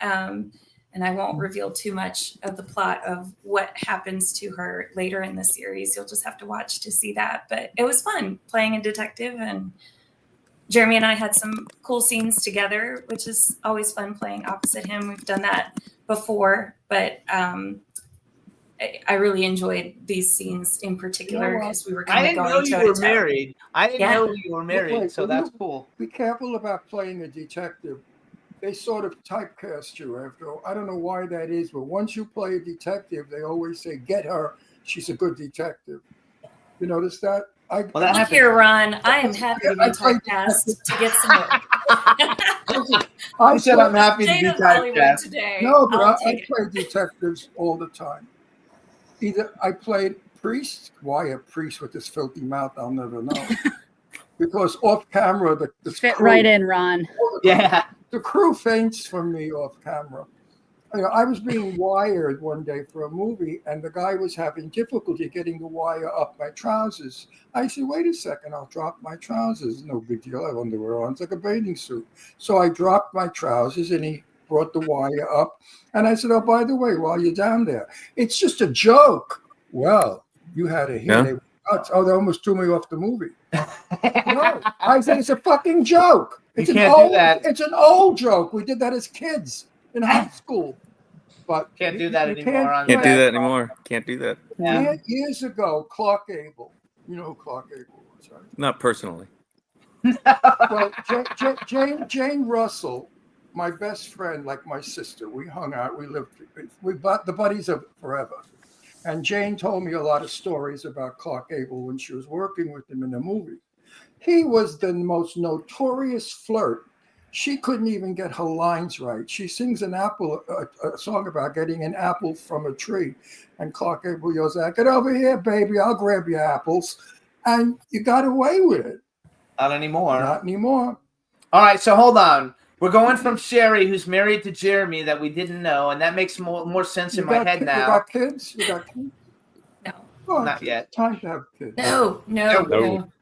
and I won't reveal too much of the plot of what happens to her later in the series. You'll just have to watch to see that. But it was fun playing a detective, and Jeremy and I had some cool scenes together, which is always fun playing opposite him. We've done that before, but I really enjoyed these scenes in particular because we were
I
kind of
didn't know
going
you
toe
were
to toe.
married. I didn't
Yeah.
know you were married,
Wait,
so
will
that's
you
cool.
Be careful about playing a detective. They sort of typecast you after. I don't know why that is, but once you play a detective, they always say, "Get her. She's a good detective." You notice that?
Well, that
Look
happens.
here, Ron. I am happy to be
I played
typecast to get some work.
I said I'm happy to
State
be
of Hollywood
typecast.
today.
No, but
I'll
I
take it.
play detectives all the time. Either I played priest, why a priest with this filthy mouth, I'll never know. Because off camera, the
Fit
crew,
right in, Ron.
Yeah.
the crew faints from me off camera. You know, I was being wired one day for a movie, and the guy was having difficulty getting the wire up my trousers. I said, "Wait a second, I'll drop my trousers. No big deal. I have underwear on. It's like a bathing suit." So I dropped my trousers, and he brought the wire up. And I said, "Oh, by the way, while you're down there, it's just a joke." Well, you had to hear.
Yeah.
They were nuts. Oh, they almost threw me off the movie. No, I said it's a fucking joke.
You
It's an
can't do
old,
that.
It's an old joke. We did that as kids in high school. But
Can't do
you-
that
you
anymore. On
Can't do
that.
that anymore. Can't do that.
Yeah.
Years ago, Clark Gable. You know who Clark Gable was, right?
Not personally.
Well, Jane Russell, my best friend, like my sister, we hung out. We lived. We bought the buddies of forever. And Jane told me a lot of stories about Clark Gable when she was working with him in the movie. He was the most notorious flirt. She couldn't even get her lines right. She sings a song about getting an apple from a tree. And Clark Gable yells out, "Get over here, baby, I'll grab your apples." And you got away with it.
Not anymore.
Not anymore.
All right, so hold on. We're going from Sherry, who's married to Jeremy, that we didn't know, and that makes more sense in my head
You
now.
got kids? You got kids?
No.
Oh,
Not yet.
Time to have kids.
No.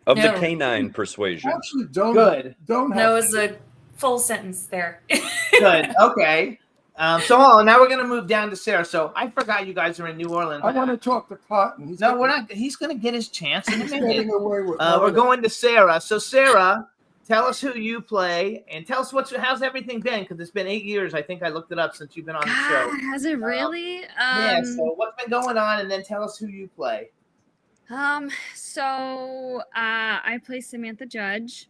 Of the
No.
canine persuasion.
Actually, don't.
Good.
Don't have
No is a full sentence there.
Good. Okay. So hold on, now we're gonna move down to Sarah. So I forgot you guys are in New Orleans.
I want to talk to Cotton.
No, we're not. He's gonna get his chance in a
He's
minute.
getting away with
We're
murder.
going to Sarah. So Sarah, tell us who you play and tell us how's everything been, because it's been 8 years. I think I looked it up since you've been on the show.
God, has it really?
Yeah. So what's been going on, and then tell us who you play.
So I play Samantha Judge.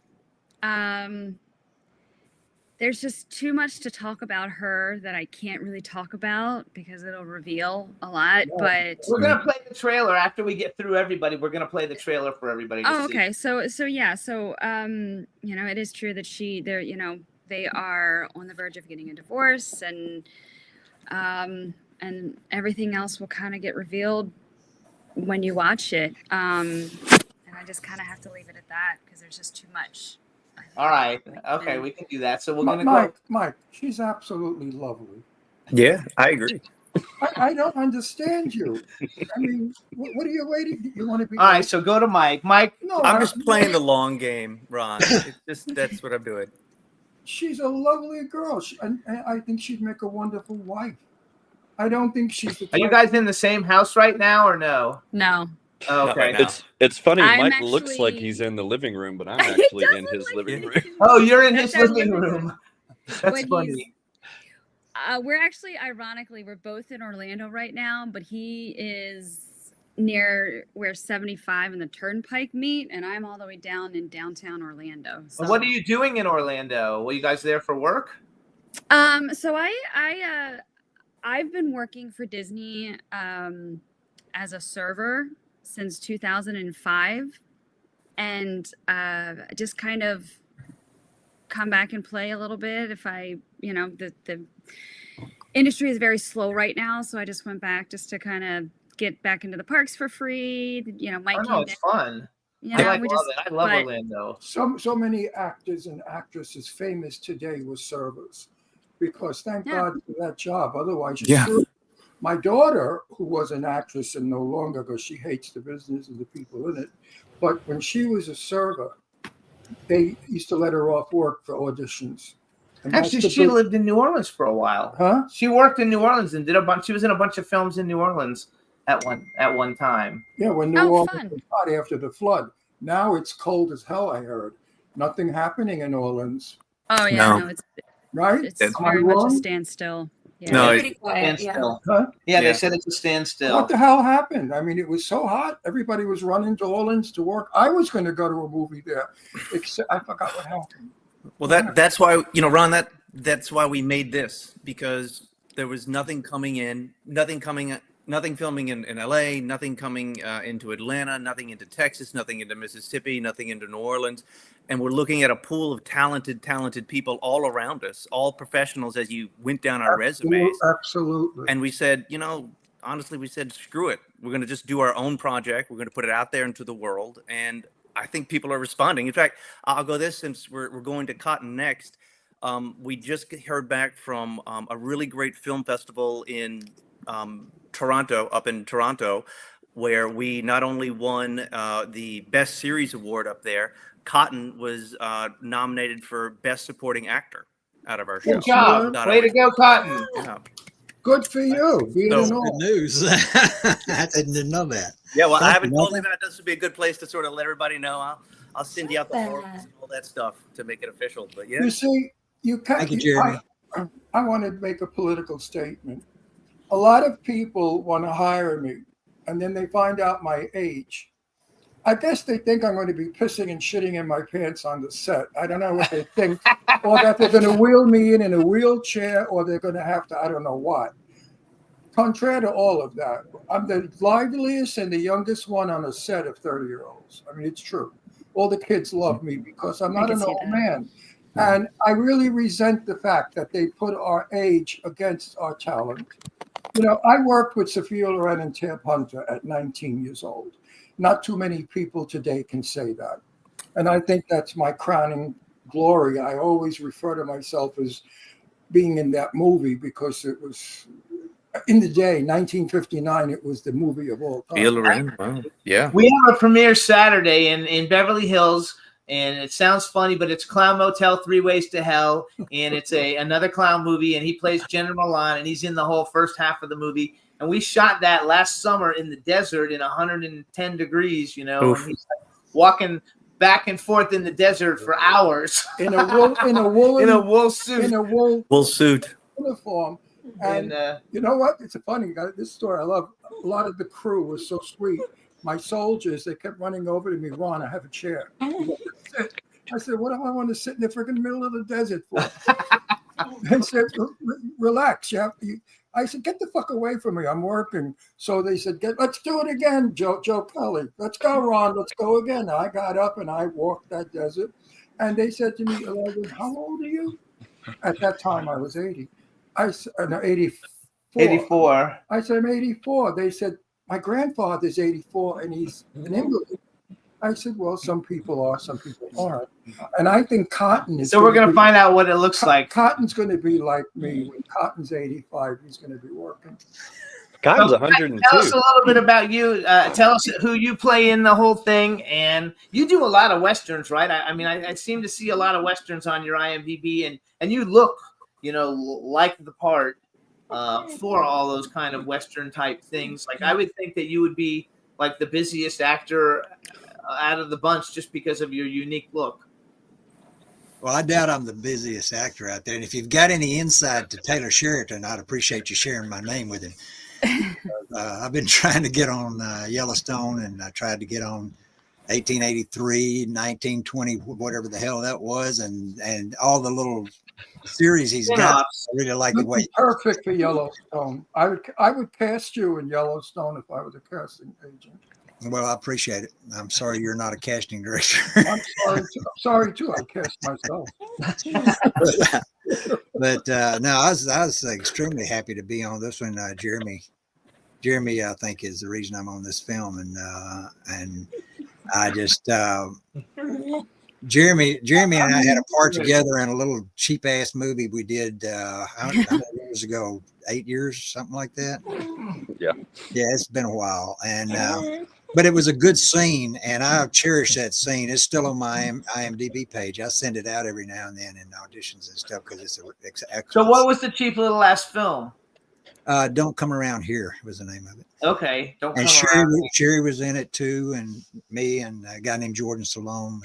There's just too much to talk about her that I can't really talk about because it'll reveal a lot. But
We're gonna play the trailer after we get through everybody. We're gonna play the trailer for everybody. To
oh,
see.
okay. So yeah. So you know, it is true that they are on the verge of getting a divorce, and everything else will kind of get revealed when you watch it. And I just kind of have to leave it at that because there's just too much.
All right. Okay, we can do that. So we're gonna
Mike, she's absolutely lovely.
Yeah, I agree.
I don't understand you. I mean, what are you waiting? You want to be?
All right. So go to Mike. Mike.
No,
I'm just playing the long game, Ron. It's just that's what I'm doing.
She's a lovely girl, and I think she'd make a wonderful wife. I don't think she's. The
Are you
type-
guys in the same house right now or no?
No.
Oh,
Not right
okay.
now.
It's funny.
I'm
Mike looks like
actually-
he's in the living room, but I'm
It
actually
does
in
look
his
like
living
he's
room.
in-
Oh, you're in
That's
his
our
living
living
room. That's
When
funny.
We're actually, ironically, we're both in Orlando right now, but he is near where 75 and the Turnpike meet, and I'm all the way down in downtown Orlando. So,
What are you doing in Orlando? Were you guys there for work?
So I've been working for Disney as a server since 2005, and just kind of come back and play a little bit if I, the industry is very slow right now, so I just went back just to kind of get back into the parks for free. Mike
I
came
know it's
down.
fun.
You
I
know,
love
we
it.
just,
I love
but-
Orlando.
So many actors and actresses famous today were servers, because thank
Yeah.
God for that job. Otherwise, you're
Yeah.
screwed. My daughter, who was an actress and no longer, because she hates the business and the people in it, but when she was a server, they used to let her off work for auditions. And that's
Actually,
the
she
big-
lived in New Orleans for a while.
Huh?
She worked in New Orleans and did a bunch. She was in a bunch of films in New Orleans at one time.
Yeah, when New
Oh,
Orleans
fun.
was hot after the flood. Now it's cold as hell, I heard. Nothing happening in New Orleans,
Oh yeah,
No.
no, it's
right?
it's
Am
I
very much a
wrong?
standstill. Yeah.
No,
Pretty quiet, yeah.
Standstill.
Huh?
Yeah, they
Yeah.
said it's a standstill.
What the hell happened? I mean, it was so hot. Everybody was running to Orleans to work. I was going to go to a movie there, except I forgot what happened.
Well, that's why, Ron, that's why we made this, because there was nothing coming in, nothing filming in LA, nothing coming into Atlanta, nothing into Texas, nothing into Mississippi, nothing into New Orleans. And we're looking at a pool of talented people all around us, all professionals as you went down our resumes.
Absolutely.
And we said, honestly, we said, screw it. We're going to just do our own project. We're going to put it out there into the world. And I think people are responding. In fact, I'll go this, since we're going to Cotton next. We just heard back from a really great film festival in Toronto, up in Toronto, where we not only won the Best Series Award up there, Cotton was nominated for Best Supporting Actor out of our show.
Good job.
Out of
Way
our-
to go, Cotton.
Yeah.
Good for you. Being
So-
an
Good
all.
news. I didn't know that.
Yeah, well, I
Thank
haven't
you,
told you
Michael.
that. This would be a good place to sort of let everybody know. I'll send you out the
Love
forms
that.
and all that stuff to make it official. But yeah,
You see, you can't.
Thank you, Jeremy.
I want to make a political statement. A lot of people want to hire me, and then they find out my age. I guess they think I'm going to be pissing and shitting in my pants on the set. I don't know what they think, or that they're going to wheel me in a wheelchair, or they're going to have to, I don't know what. Contrary to all of that, I'm the liveliest and the youngest one on a set of 30-year-olds. I mean, it's true. All the kids love me because I'm
I
not
can
an
see
old
that.
man. And I really resent the fact that they put our age against our talent. I worked with Sophia Loren and Tab Hunter at 19 years old. Not too many people today can say that. And I think that's my crowning glory. I always refer to myself as being in that movie because it was, in the day, 1959, it was the movie of all time.
Feel around. Wow. Yeah.
We have a premiere Saturday in Beverly Hills, and it sounds funny, but it's Clown Motel 3 Ways to Hell, and it's another clown movie, and he plays General Milan, and he's in the whole first half of the movie. And we shot that last summer in the desert in 110 degrees, and
Oof.
he's like walking back and forth in the desert for hours
In a wool, in a woolen,
in a wool suit.
in a wool
Full suit.
uniform.
And
And you know what? It's a funny this story. I love a lot of the crew was so sweet. My soldiers, they kept running over to me. Ron, I have a chair. I said, what do I want to sit in the freaking middle of the desert for? They said, relax. I said, get the fuck away from me. I'm working. So they said, let's do it again, Joe Kelly. Let's go, Ron. Let's go again. I got up and I walked that desert. And they said to me, Elijah, how old are you? At that time, I was 80. I said, no, 84.
84.
I said, I'm 84. They said, my grandfather's 84 and he's an invalid. I said, well, some people are, some people aren't. And I think Cotton is.
So we're going to find out what it looks like.
Cotton's going to be like me. When Cotton's 85, he's going to be working.
Cotton's
So,
102.
Tell us a little bit about you. Tell us who you play in the whole thing. And you do a lot of Westerns, right? I seem to see a lot of Westerns on your IMDb, and you look, like the part for all those kind of Western type things. Like, I would think that you would be like the busiest actor out of the bunch just because of your unique look.
Well, I doubt I'm the busiest actor out there. And if you've got any insight to Taylor Sheridan, I'd appreciate you sharing my name with him. I've been trying to get on Yellowstone, and I tried to get on 1883, 1920, whatever the hell that was, and all the little series he's got. I really like the
You'd
way.
be perfect for Yellowstone. I would cast you in Yellowstone if I was a casting agent.
Well, I appreciate it. I'm sorry you're not a casting director.
I'm sorry too. I cast myself.
but no, I was extremely happy to be on this one. Jeremy, I think, is the reason I'm on this film, and I just Jeremy and I had a part together in a little cheap ass movie we did how many years ago, 8 years, something like that.
Yeah.
Yeah, it's been a while, and but it was a good scene, and I cherish that scene. It's still on my IMDb page. I send it out every now and then in auditions and stuff because it's excellent.
So what was the cheap little last film?
Don't Come Around Here was the name of it.
Okay, don't come
And
around.
Sherry was in it too, and me and a guy named Jordan Salome,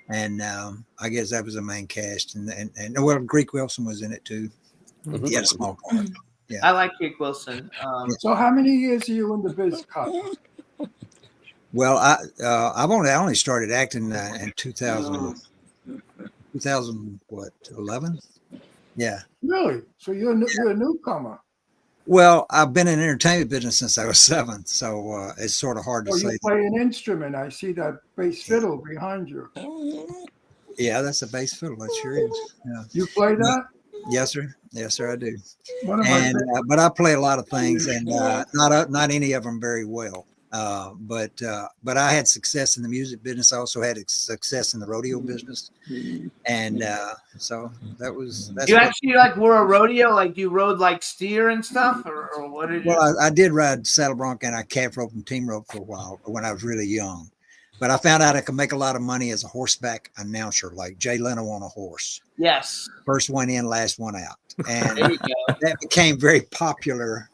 and I guess that was the main cast, and well, Greek Wilson was in it too. He had a small part. Yeah.
I like Jake Wilson.
So how many years are you in the biz cut?
Well, I only started acting in 2011. Yeah.
Really? So you're a newcomer.
Well, I've been in the entertainment business since I was 7, so it's sort of hard to
Oh,
say.
you play an instrument. I see that bass fiddle behind you.
Yeah, that's a bass fiddle. That sure is. Yeah.
You play that?
Yes, sir. Yes, sir. I do.
One of my
And but I play a lot of things, and not any of them very well. But I had success in the music business. I also had success in the rodeo business, and so that's.
You actually like were a rodeo, like you rode like steer and stuff, or what did you?
Well, I did ride saddle bronc and I calf rope and team rope for a while when I was really young, but I found out I could make a lot of money as a horseback announcer, like Jay Leno on a horse.
Yes.
First one in, last one out, and
There you go.
that became very popular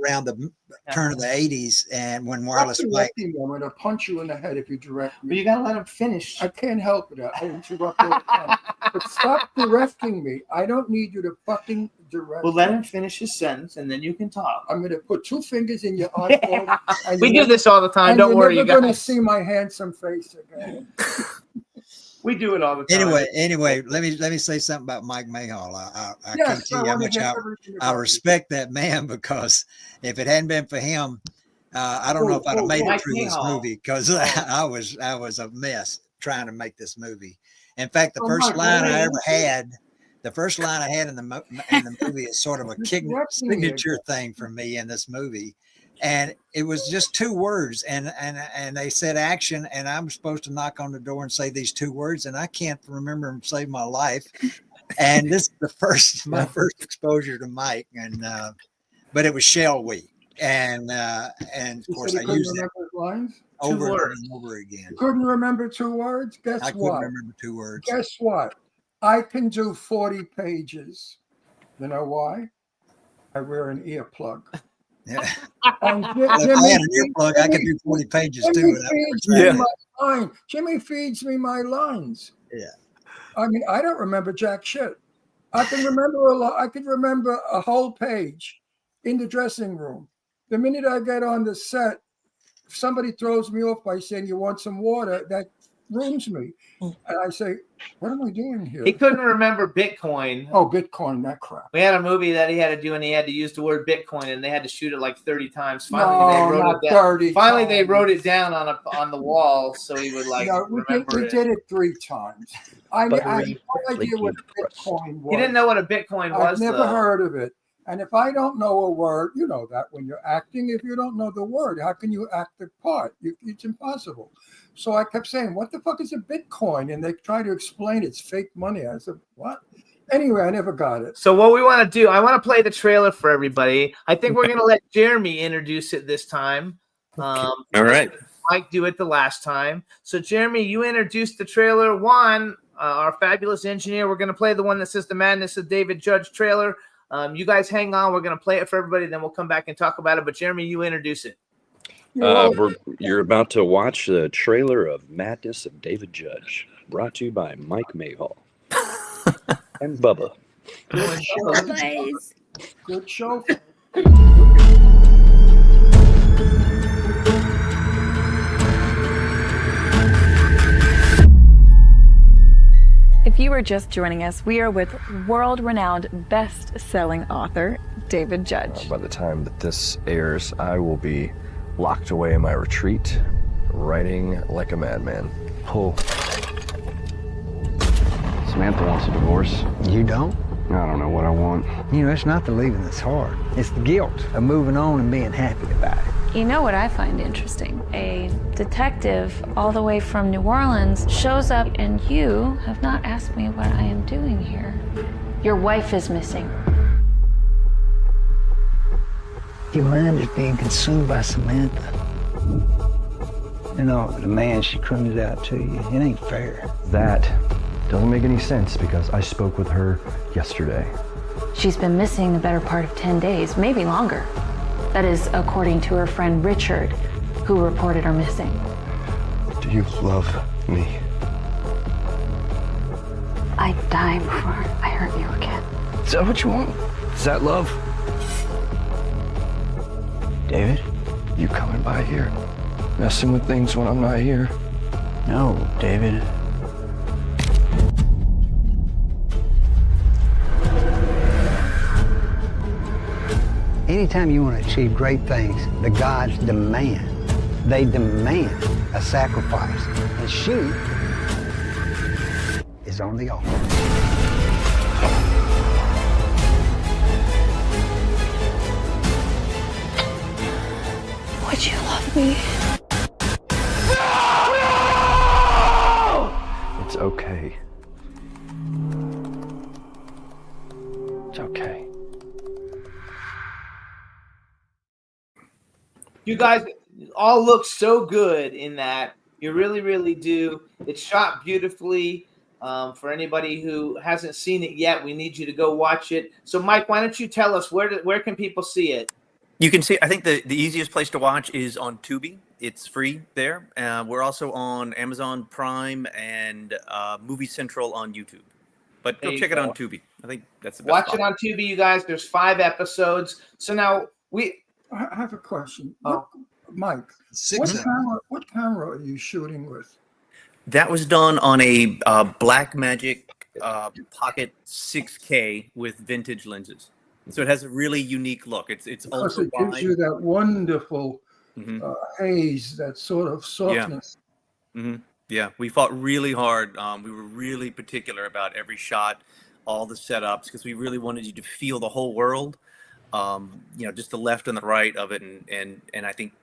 around the turn of the 80s, and when wireless
Stop
mic.
directing me. I'm going to punch you in the head if you direct me.
But you gotta let him finish.
I can't help it. I interrupt all the time. But stop directing me. I don't need you to fucking direct
Well, let
me.
him finish his sentence, and then you can talk.
I'm going to put 2 fingers in your eyeball. and
We
you're
do this all the time.
and
Don't
you're
worry, you
never going to
guys.
see my handsome face again.
We do it all the time.
Anyway, let me say something about Mike Mayhall. I
Yes,
can't tell you how
wanna
much
hear
I
everything about you.
respect that man, because if it hadn't been for him, I don't know if I'd have made it
Mike
through this
Mayhall.
movie, because I was a mess trying to make this movie. In fact, the
Oh,
first
Mike,
line I
really?
ever had, the first line I had in the movie is sort of a
Directing me
signature thing for me in this movie. And it was just 2 words, and they said action, and I'm supposed to knock on the door and say these 2 words, and I can't remember them to save my life. And this is my first exposure to Mike, and but it was shall we, and of
You
course
said
I
you couldn't
used it
remember his lines?
over
words.
and over again.
You couldn't remember 2 words? Guess
I couldn't
what?
remember 2 words.
Guess what? I can do 40 pages. You know why? I wear an earplug.
Yeah.
And
Well, if I had an earplug, I could do 40 pages too.
Jimmy
without
feeds
words.
me my line. Jimmy feeds me my lines.
Yeah.
I mean, I don't remember jack shit. I can remember a lot. I could remember a whole page in the dressing room. The minute I get on the set, if somebody throws me off by saying, "You want some water?" that ruins me. And I say, "What am I doing here?"
He couldn't remember Bitcoin.
Oh, Bitcoin, that crap.
We had a movie that he had to do, and he had to use the word Bitcoin, and they had to shoot it like 30 times.
No,
Finally, they wrote
not
it down.
30
Finally, they
times.
wrote it down on the wall, so he would like
No, we
remember it.
did it 3 times. I had
Buttery,
no idea what Bitcoin was.
He didn't know what a Bitcoin
I've
was.
never
though.
heard of it. And if I don't know a word, you know that when you're acting, if you don't know the word, how can you act the part? It's impossible. So I kept saying, "What the fuck is a Bitcoin?" And they try to explain it's fake money. I said, "What?" Anyway, I never got it.
So what we want to do, I want to play the trailer for everybody. I think we're going to let Jeremy introduce it this time.
All right.
Mike do it the last time. So Jeremy, you introduced the trailer. Juan, our fabulous engineer, we're going to play the one that says "The Madness of David Judge" trailer. You guys hang on. We're going to play it for everybody. Then we'll come back and talk about it. But Jeremy, you introduce it.
You're about to watch the trailer of Madness of David Judge, brought to you by Mike Mayhall and Bubba.
Good show.
Boys.
Good show.
If you are just joining us, we are with world-renowned best-selling author David Judge.
By the time that this airs, I will be locked away in my retreat, writing like a madman. Oh.
Samantha wants a divorce.
You don't?
I don't know what I want.
You know, it's not the leaving that's hard. It's the guilt of moving on and being happy about it.
You know what I find interesting? A detective all the way from New Orleans shows up and you have not asked me what I am doing here. Your wife is missing.
Your mind is being consumed by Samantha. You know, the man she crooned out to you, it ain't fair.
That doesn't make any sense because I spoke with her yesterday.
She's been missing the better part of 10 days, maybe longer. That is according to her friend Richard, who reported her missing.
Do you love me?
I'd die before I hurt you again.
Is that what you want? Is that love?
David?
You coming by here, messing with things when I'm not here?
No, David. Anytime you want to achieve great things, the gods demand. They demand a sacrifice. And she is on the altar.
Would you love me?
It's okay. It's okay.
You guys all look so good in that. You really, really do. It's shot beautifully. For anybody who hasn't seen it yet, we need you to go watch it. So, Mike, why don't you tell us where can people see it?
You can see, I think the easiest place to watch is on Tubi. It's free there. We're also on Amazon Prime and Movie Central on YouTube. But go check it on Tubi. I think that's the best
Watch
spot.
it on Tubi, you guys. There's 5 episodes. So now
I have a question.
Oh.
Mike, what camera are you shooting with?
That was done on a Blackmagic Pocket 6K with vintage lenses. So it has a really unique look. It's
Because
ultra
it gives
wide.
you that wonderful haze, that sort of softness.
Yeah, we fought really hard. We were really particular about every shot, all the setups, because we really wanted you to feel the whole world. Just the left and the right of it, and I think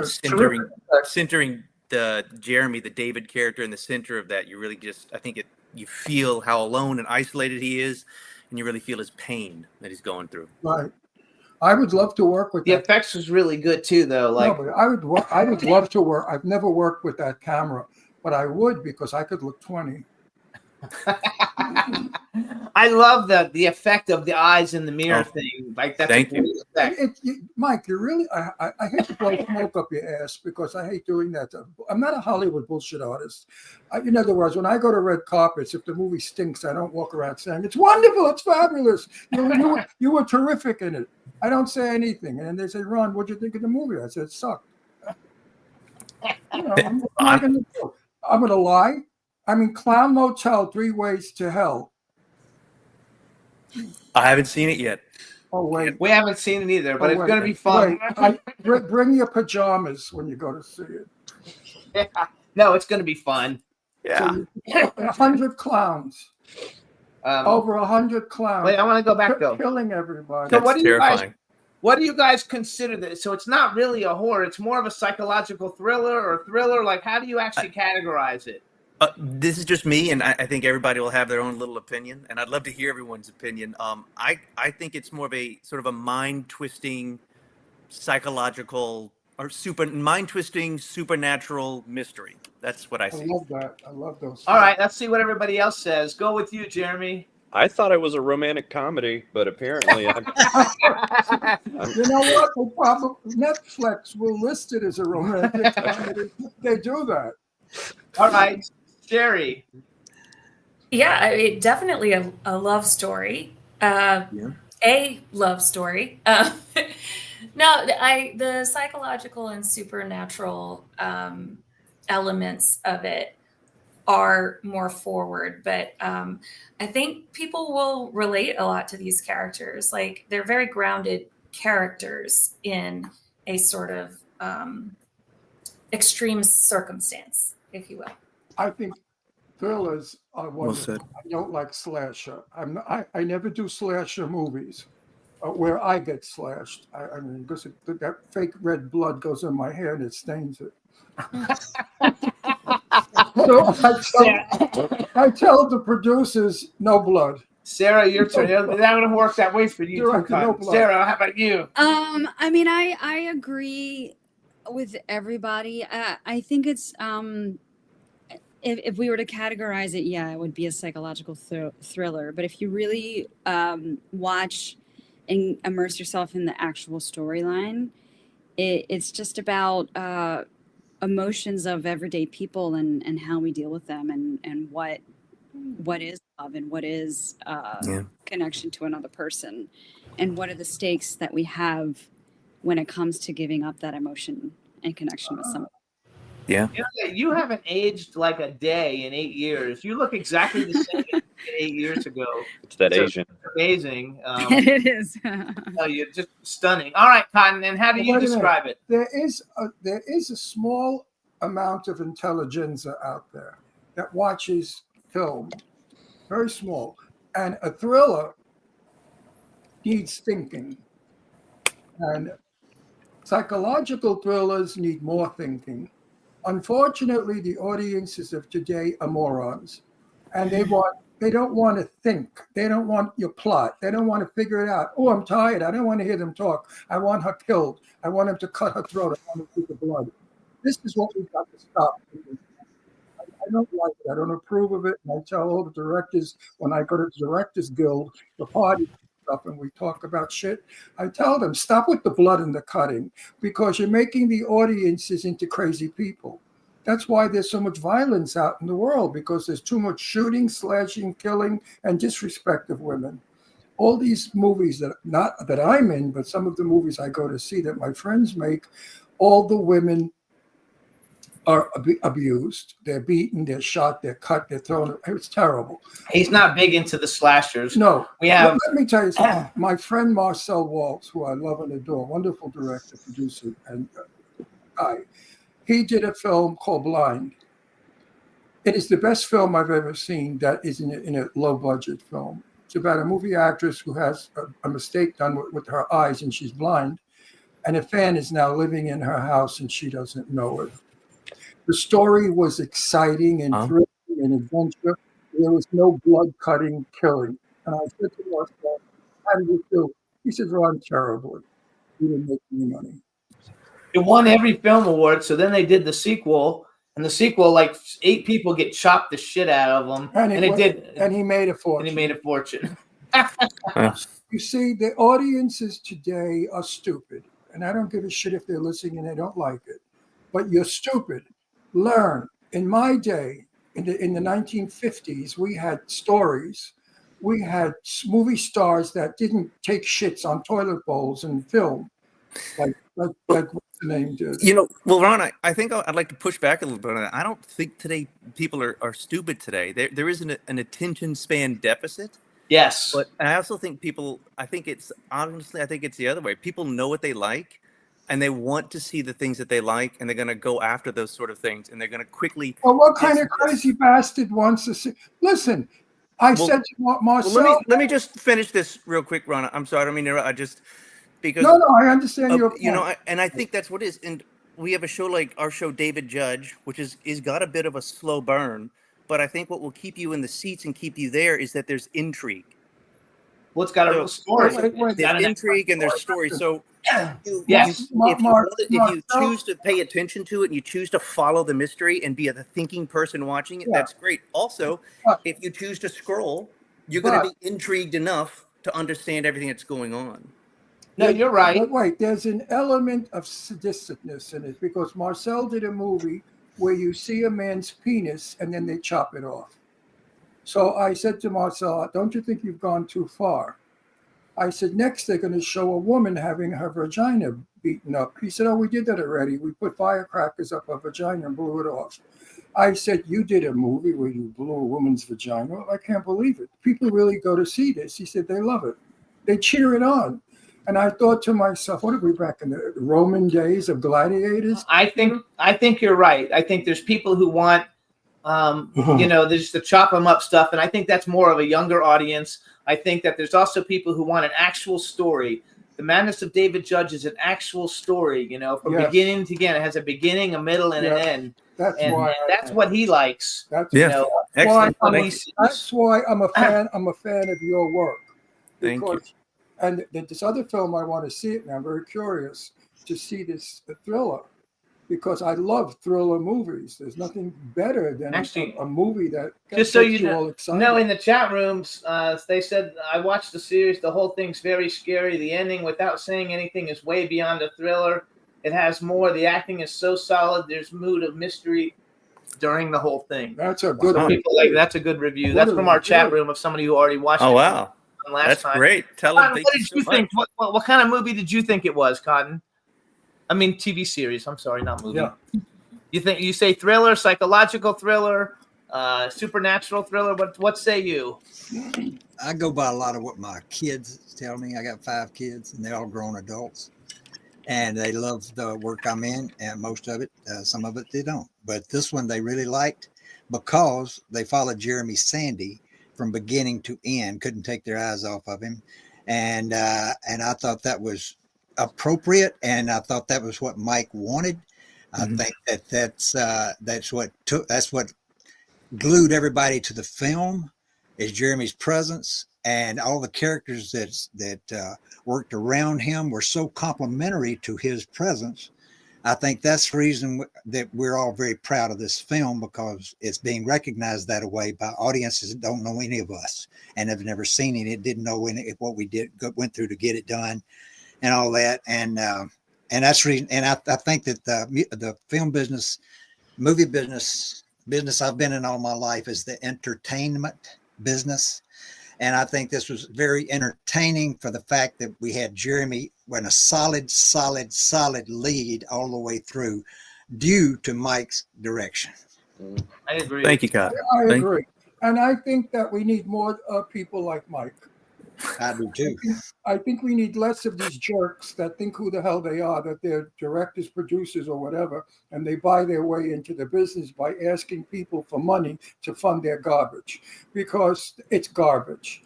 centering the Jeremy, the David character in the center of that, you really you feel how alone and isolated he is, and you really feel his pain that he's going through.
Right. I would love to work with
the effects was really good too, though. Like,
no, but I would love to work. I've never worked with that camera, but I would because I could look 20.
I love the effect of the eyes in the mirror thing. Like that's
Thank
a great effect.
Mike, you really, I hate to blow smoke up your ass because I hate doing that. I'm not a Hollywood bullshit artist. In other words, when I go to red carpets, if the movie stinks, I don't walk around saying, it's wonderful, it's fabulous. You were terrific in it. I don't say anything. And then they say, Ron, what'd you think of the movie? I said, it sucked. I'm not going to do. I'm going to lie. I mean, Clown Motel, 3 Ways to Hell.
I haven't seen it yet.
Oh, wait.
We haven't seen it either, but it's going to be fun.
Bring your pajamas when you go to see it.
Yeah. No, it's going to be fun.
Yeah.
So 100 clowns. Over 100 clowns.
Wait, I want to go back though.
Killing everybody.
So what do you guys consider this? So it's not really a horror. It's more of a psychological thriller or thriller. Like, how do you actually categorize it?
This is just me, and I think everybody will have their own little opinion, and I'd love to hear everyone's opinion. I think it's more of a sort of a mind-twisting, psychological, or mind-twisting, supernatural mystery. That's what I see.
I love that. I love those.
All right, let's see what everybody else says. Go with you, Jeremy.
I thought it was a romantic comedy, but apparently
You know what? Netflix will list it as a romantic comedy. They do that.
All right, Sherry.
Yeah, definitely a love story. A love story. No, the psychological and supernatural elements of it are more forward, but I think people will relate a lot to these characters. Like, they're very grounded characters in a sort of extreme circumstance, if you will.
I think thrillers are wonderful.
Well said.
I don't like slasher. I never do slasher movies where I get slashed. I mean, because that fake red blood goes in my hair and it stains it. So I tell the producers, no blood.
Sarah, your turn. That would have worked that way for you.
No blood.
Sarah, how about you?
I mean, I agree with everybody. I think it's if we were to categorize it, yeah, it would be a psychological thriller. But if you really watch and immerse yourself in the actual storyline, it's just about emotions of everyday people and how we deal with them and what is love and what is connection to another person and what are the stakes that we have when it comes to giving up that emotion and connection with someone.
Yeah.
You haven't aged like a day in 8 years. You look exactly the same as 8 years ago.
It's that Asian.
Amazing.
It is.
No, you're just stunning. All right, Cotton. And how do you
Wait a minute.
describe it?
There is a small amount of intelligentsia out there that watches film, very small, and a thriller needs thinking, and psychological thrillers need more thinking. Unfortunately, the audiences of today are morons, and they don't want to think. They don't want your plot. They don't want to figure it out. Oh, I'm tired. I don't want to hear them talk. I want her killed. I want him to cut her throat. I want to see the blood. This is what we've got to stop. I don't like it. I don't approve of it. And I tell all the directors when I go to the Directors Guild, the party stuff, and we talk about shit, I tell them, stop with the blood and the cutting, because you're making the audiences into crazy people. That's why there's so much violence out in the world, because there's too much shooting, slashing, killing, and disrespect of women. All these movies not that I'm in, but some of the movies I go to see that my friends make, all the women are abused. They're beaten, they're shot, they're cut, they're thrown. It's terrible.
He's not big into the slashers.
No.
We have.
Let me tell you something. My friend Marcel Waltz, who I love and adore, wonderful director, producer, and guy, he did a film called Blind. It is the best film I've ever seen that is in a low-budget film. It's about a movie actress who has a mistake done with her eyes, and she's blind. And a fan is now living in her house, and she doesn't know it. The story was exciting and thrilling and adventure. There was no blood cutting, killing. And I said to Marcel, how did you do? He said, Ron, terribly. We didn't make any money.
It won every film award, so then they did the sequel, and the sequel, like 8 people get chopped the shit out of them, and
he made a fortune.
And he made a fortune.
You see, the audiences today are stupid, and I don't give a shit if they're listening and they don't like it. But you're stupid. Learn. In my day, in the 1950s, we had stories. We had movie stars that didn't take shits on toilet bowls and film, like what's the name did.
Well, Ron, I think I'd like to push back a little bit on that. I don't think today people are stupid today. There is an attention span deficit.
Yes.
But I also think I think it's the other way. People know what they like, and they want to see the things that they like, and they're going to go after those sort of things, and they're going to quickly.
Well, what kind of crazy bastard wants to see? Listen, said to Marcel.
Well, let me just finish this real quick, Ron. I'm sorry, I mean, I just because.
No, I understand your point.
And I think that's what it is. And we have a show like our show, David Judge, which is got a bit of a slow burn, but I think what will keep you in the seats and keep you there is that there's intrigue.
Well, it's got a story.
There's intrigue and there's story. So.
Yes.
If you choose to pay attention to it and you choose to follow the mystery and be a thinking person watching it, that's great. Also, if you choose to scroll, you're going to be intrigued enough to understand everything that's going on.
No, you're right.
But wait, there's an element of sadisticness in it, because Marcel did a movie where you see a man's penis and then they chop it off. So I said to Marcel, don't you think you've gone too far? I said, next they're going to show a woman having her vagina beaten up. He said, oh, we did that already. We put firecrackers up her vagina and blew it off. I said, you did a movie where you blew a woman's vagina? I can't believe it. People really go to see this. He said, they love it. They cheer it on. And I thought to myself, what are we back in the Roman days of gladiators?
I think you're right. I think there's people who want, just to chop them up stuff. And I think that's more of a younger audience. I think that there's also people who want an actual story. The Madness of David Judge is an actual story, from beginning to end. It has a beginning, a middle, and an end. That's what he likes.
That's
why
I'm a fan. I'm a fan of your work.
Thank you.
And this other film, I want to see it, and I'm very curious to see this thriller. because I love thriller movies. There's nothing better than
Actually,
a movie that
Just so
gets
you
all
know,
excited.
in the chat rooms, they said I watched the series. The whole thing's very scary. The ending, without saying anything, is way beyond a thriller. It has more. The acting is so solid. There's mood of mystery during the whole thing.
That's a good
Some people like that's a good review. That's from our chat room of somebody who already watched it.
Oh wow,
Last
that's
time.
great. Tell
Cotton,
them.
what did you think? What kind of movie did you think it was, Cotton? I mean, TV series. I'm sorry, not movie.
Yeah.
You say thriller, psychological thriller, supernatural thriller. What say you?
I go by a lot of what my kids tell me. I got 5 kids, and they're all grown adults, and they love the work I'm in, and most of it, some of it they don't. But this one they really liked because they followed Jeremy Sandy from beginning to end, couldn't take their eyes off of him, and I thought that was appropriate, and I thought that was what Mike wanted. I think that's what glued everybody to the film is Jeremy's presence, and all the characters that worked around him were so complimentary to his presence. I think that's the reason that we're all very proud of this film, because it's being recognized that way by audiences that don't know any of us and have never seen it. Didn't know what we went through to get it done and all that. And that's the reason. And I think that the film business, movie business I've been in all my life is the entertainment business. And I think this was very entertaining for the fact that we had Jeremy in a solid lead all the way through due to Mike's direction.
I agree.
Thank you, Cotton.
I agree. And I think that we need more people like Mike.
I do too.
I think we need less of these jerks that think who the hell they are, that they're directors, producers, or whatever, and they buy their way into the business by asking people for money to fund their garbage, because it's garbage.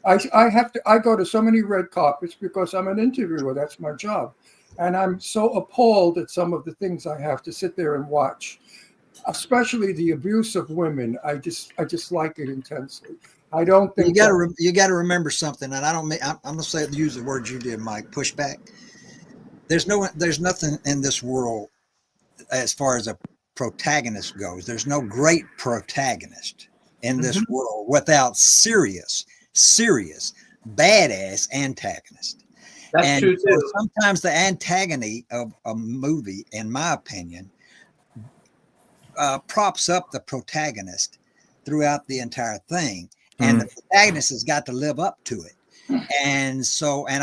I go to so many red carpets because I'm an interviewer. That's my job. And I'm so appalled at some of the things I have to sit there and watch, especially the abuse of women. I just like it intensely. I don't think
you got to remember something, and I'm gonna use the word you did, Mike. Pushback. There's nothing in this world as far as a protagonist goes. There's no great protagonist in this world without serious badass antagonist.
That's true too.
Sometimes the antagonist of a movie, in my opinion, props up the protagonist throughout the entire thing. And the protagonist has got to live up to it. And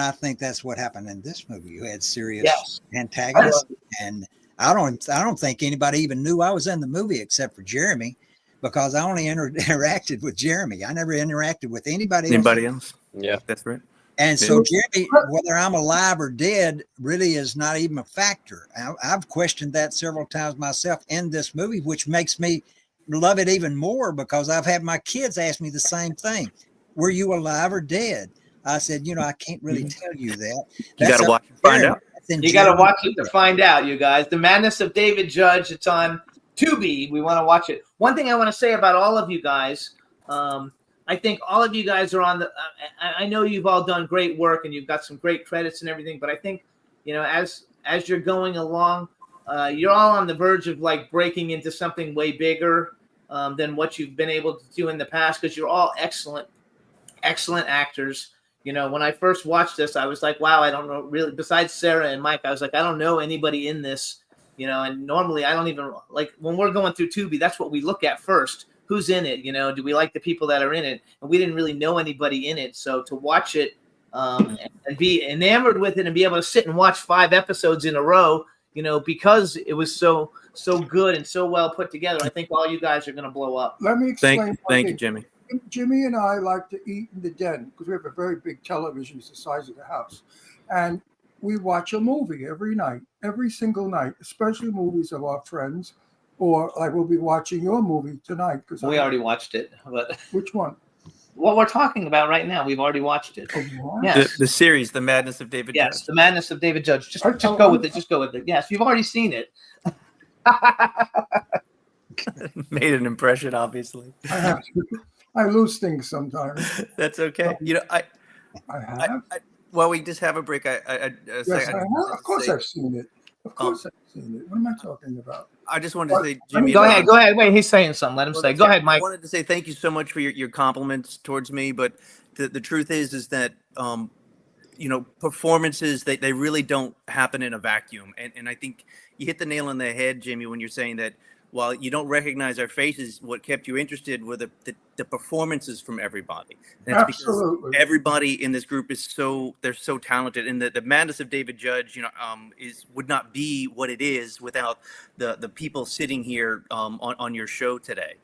I think that's what happened in this movie. You had serious antagonists, and I don't think anybody even knew I was in the movie except for Jeremy, because I only interacted with Jeremy. I never interacted with anybody else.
Yeah, that's right.
And so Jeremy, whether I'm alive or dead, really is not even a factor. I've questioned that several times myself in this movie, which makes me love it even more, because I've had my kids ask me the same thing. Were you alive or dead? I said, I can't really tell you that.
You got to watch and find out.
You got to watch it to find out, you guys. The Madness of David Judge. It's on Tubi. We want to watch it. One thing I want to say about all of you guys, I think all of you guys are on the. I know you've all done great work and you've got some great credits and everything, but I think as you're going along, you're all on the verge of like breaking into something way bigger than what you've been able to do in the past, because you're all excellent actors. When I first watched this, I was like, wow, I don't know really, besides Sarah and Mike, I was like, I don't know anybody in this, and normally I don't even, like, when we're going through Tubi, that's what we look at first. Who's in it? Do we like the people that are in it? And we didn't really know anybody in it. So to watch it and be enamored with it and be able to sit and watch 5 episodes in a row, because it was so good and so well put together, I think all you guys are going to blow up.
Let me explain.
Thank you, Jimmy.
Jimmy and I like to eat in the den because we have a very big television. It's the size of the house. And we watch a movie every night, every single night, especially movies of our friends. Or like we'll be watching your movie tonight.
We already watched it. But
which one?
What we're talking about right now, we've already watched it. Yes.
The series, The Madness of David Judge.
Yes, The Madness of David Judge. Just go with it. Just go with it. Yes, you've already seen it.
Made an impression, obviously.
I lose things sometimes.
That's okay.
I have.
Well, we just have a break.
Yes, I have. Of course, I've seen it. Of course I've seen it. What am I talking about?
I just wanted to say, Jimmy.
Go ahead. Wait, he's saying something. Let him say. Go ahead, Mike.
I wanted to say thank you so much for your compliments towards me, but the truth is that performances they really don't happen in a vacuum, and I think you hit the nail on the head, Jimmy, when you're saying that while you don't recognize our faces, what kept you interested were the performances from everybody. And that's
Absolutely.
because everybody in this group is they're so talented, and the madness of David Judge, would not be what it is without the people sitting here on your show today,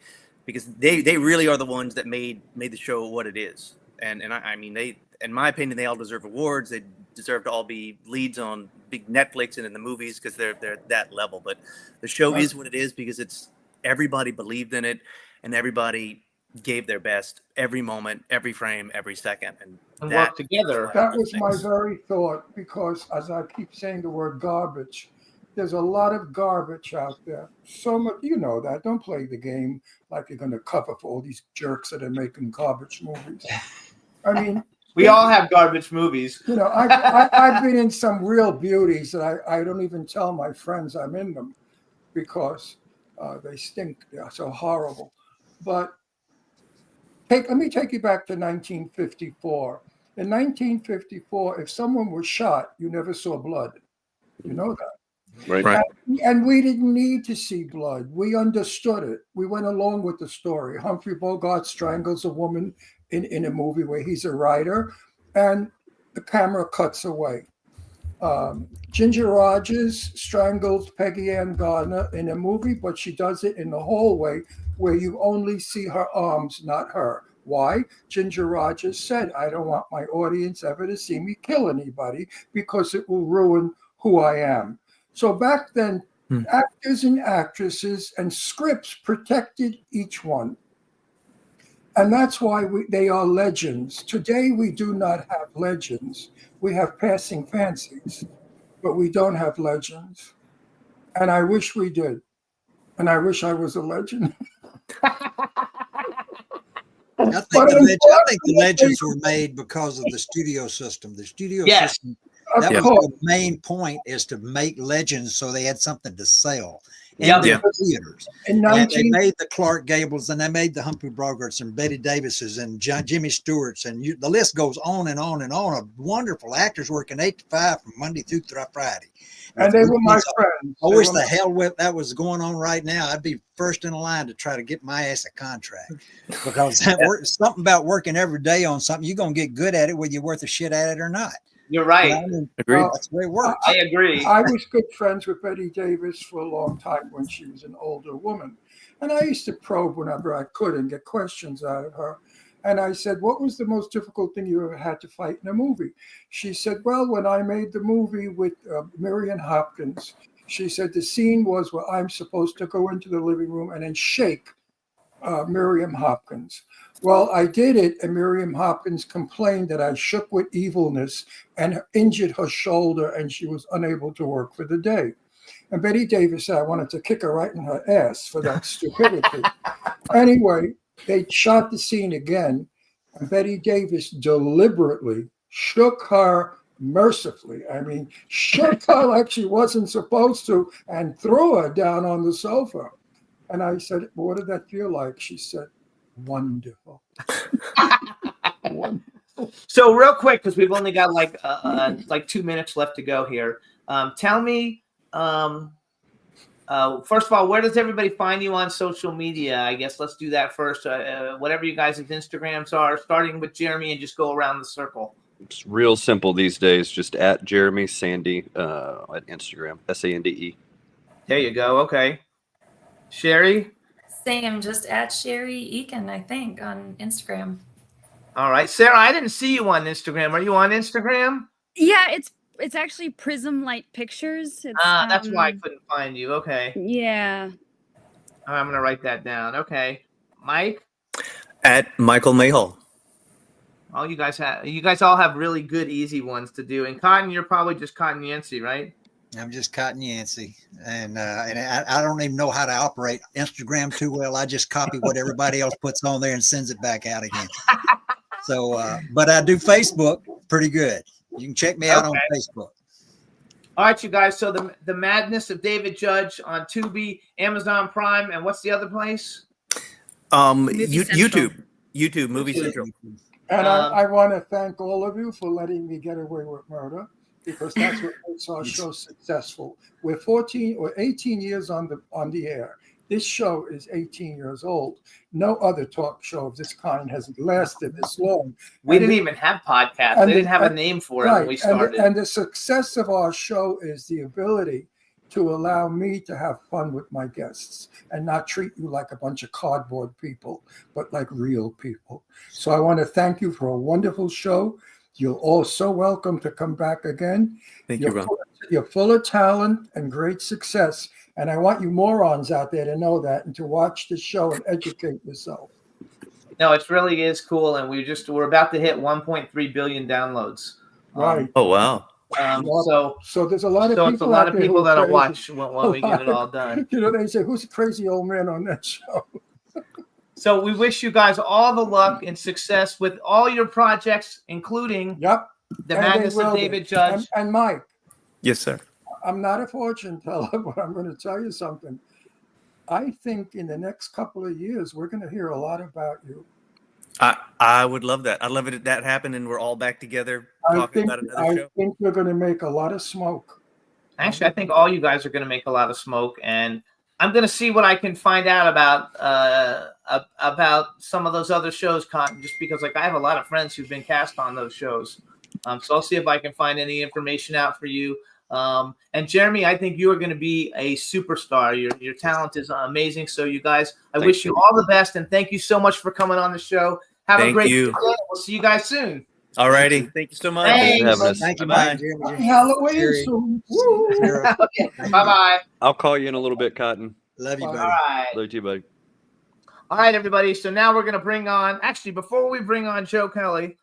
because they really are the ones that made the show what it is. And I mean, they, in my opinion, they all deserve awards. They deserve to all be leads on big Netflix and in the movies because they're that level. But the show is what it is because everybody believed in it and everybody gave their best every moment, every frame, every second, and
work together.
That was my very thought, because as I keep saying the word garbage, there's a lot of garbage out there. So much, you know that. Don't play the game like you're going to cover for all these jerks that are making garbage movies. I mean,
we all have garbage movies.
You know, I've been in some real beauties that I don't even tell my friends I'm in them because they stink. They're so horrible. But let me take you back to 1954. In 1954, if someone was shot, you never saw blood. You know that.
Right.
And we didn't need to see blood. We understood it. We went along with the story. Humphrey Bogart strangles a woman in a movie where he's a writer, and the camera cuts away. Ginger Rogers strangles Peggy Ann Gardner in a movie, but she does it in the hallway where you only see her arms, not her. Why? Ginger Rogers said, I don't want my audience ever to see me kill anybody because it will ruin who I am. So back then, actors and actresses and scripts protected each one. And that's why they are legends. Today, we do not have legends. We have passing fancies, but we don't have legends. And I wish we did. And I wish I was a legend.
I think the legends were made because of the studio system. The studio system, that was the main point, is to make legends so they had something to sell in the theaters. And they made the Clark Gables, and they made the Humphrey Bogarts and Betty Davises and Jimmy Stewarts, and the list goes on and on and on of wonderful actors working 8 to 5 from Monday through Friday.
And they were my friends.
I wish the hell with that was going on right now. I'd be first in line to try to get my ass a contract, because something about working every day on something, you're going to get good at it whether you're worth a shit at it or not.
You're right.
You know, I mean,
Agreed.
that's the way it works.
I agree.
I was good friends with Betty Davis for a long time when she was an older woman. And I used to probe whenever I could and get questions out of her. And I said, what was the most difficult thing you ever had to fight in a movie? She said, well, when I made the movie with Miriam Hopkins, she said the scene was where I'm supposed to go into the living room and then shake Miriam Hopkins. Well, I did it, and Miriam Hopkins complained that I shook with evilness and injured her shoulder, and she was unable to work for the day. And Betty Davis said I wanted to kick her right in her ass for that stupidity. Anyway, they shot the scene again, and Betty Davis deliberately shook her mercifully. I mean, shook her like she wasn't supposed to and threw her down on the sofa. And I said, well, what did that feel like? She said, wonderful. Wonderful.
So real quick, because we've only got like 2 minutes left to go here. Tell me, first of all, where does everybody find you on social media? I guess let's do that first. Whatever you guys' Instagrams are, starting with Jeremy, and just go around the circle.
It's real simple these days. Just at Jeremy Sandy at Instagram, SANDE.
There you go. Okay. Sherry?
Same, just at Sherry Eakin, I think, on Instagram.
All right. Sarah, I didn't see you on Instagram. Are you on Instagram?
Yeah, it's actually Prism Light Pictures. It's,
that's why I couldn't find you. Okay.
Yeah.
All right, I'm going to write that down. Okay. Mike?
At Michael Mayhall.
Oh, you guys all have really good, easy ones to do. And Cotton, you're probably just Cotton Yancey, right?
I'm just Cotton Yancey, and I don't even know how to operate Instagram too well. I just copy what everybody else puts on there and sends it back out again. So, but I do Facebook pretty good. You can check me out on Facebook.
All right, you guys. So the Madness of David Judge on Tubi, Amazon Prime, and what's the other place?
YouTube Movie Central.
And I want to thank all of you for letting me get away with murder, because that's what makes our show successful. We're 14 or 18 years on the air. This show is 18 years old. No other talk show of this kind has lasted this long.
We didn't even have podcasts. They didn't have a name for it when we started.
And the success of our show is the ability to allow me to have fun with my guests and not treat you like a bunch of cardboard people, but like real people. So I want to thank you for a wonderful show. You're all so welcome to come back again.
Thank you, Ron.
You're full of talent and great success. And I want you morons out there to know that and to watch the show and educate yourself.
No, it really is cool. And we're about to hit 1.3 billion downloads.
Right.
Oh, wow.
So
there's a lot of people.
It's a lot of people that'll
crazy.
watch when we get it all done.
You know, they say, "Who's a crazy old man on that show?"
So we wish you guys all the luck and success with all your projects, including the Madness of David Judge.
And Mike.
Yes, sir.
I'm not a fortune teller, but I'm going to tell you something. I think in the next couple of years, we're going to hear a lot about you.
I would love that. I'd love it if that happened and we're all back together talking about another show.
I think we're going to make a lot of smoke.
Actually, I think all you guys are going to make a lot of smoke, and I'm going to see what I can find out about some of those other shows, Cotton, just because I have a lot of friends who've been cast on those shows. So I'll see if I can find any information out for you. And Jeremy, I think you are going to be a superstar. Your talent is amazing. So you guys, I wish you all the best, and thank you so much for coming on the show. Have a great day. We'll see you guys soon.
All righty. Thank you so much.
Thank you.
Bye.
Halloween soon.
Okay. Bye-bye.
I'll call you in a little bit, Cotton.
Love you, buddy.
All right.
Love you too, buddy.
All right, everybody. So now we're going to bring on, actually, before we bring on Joe Kelly,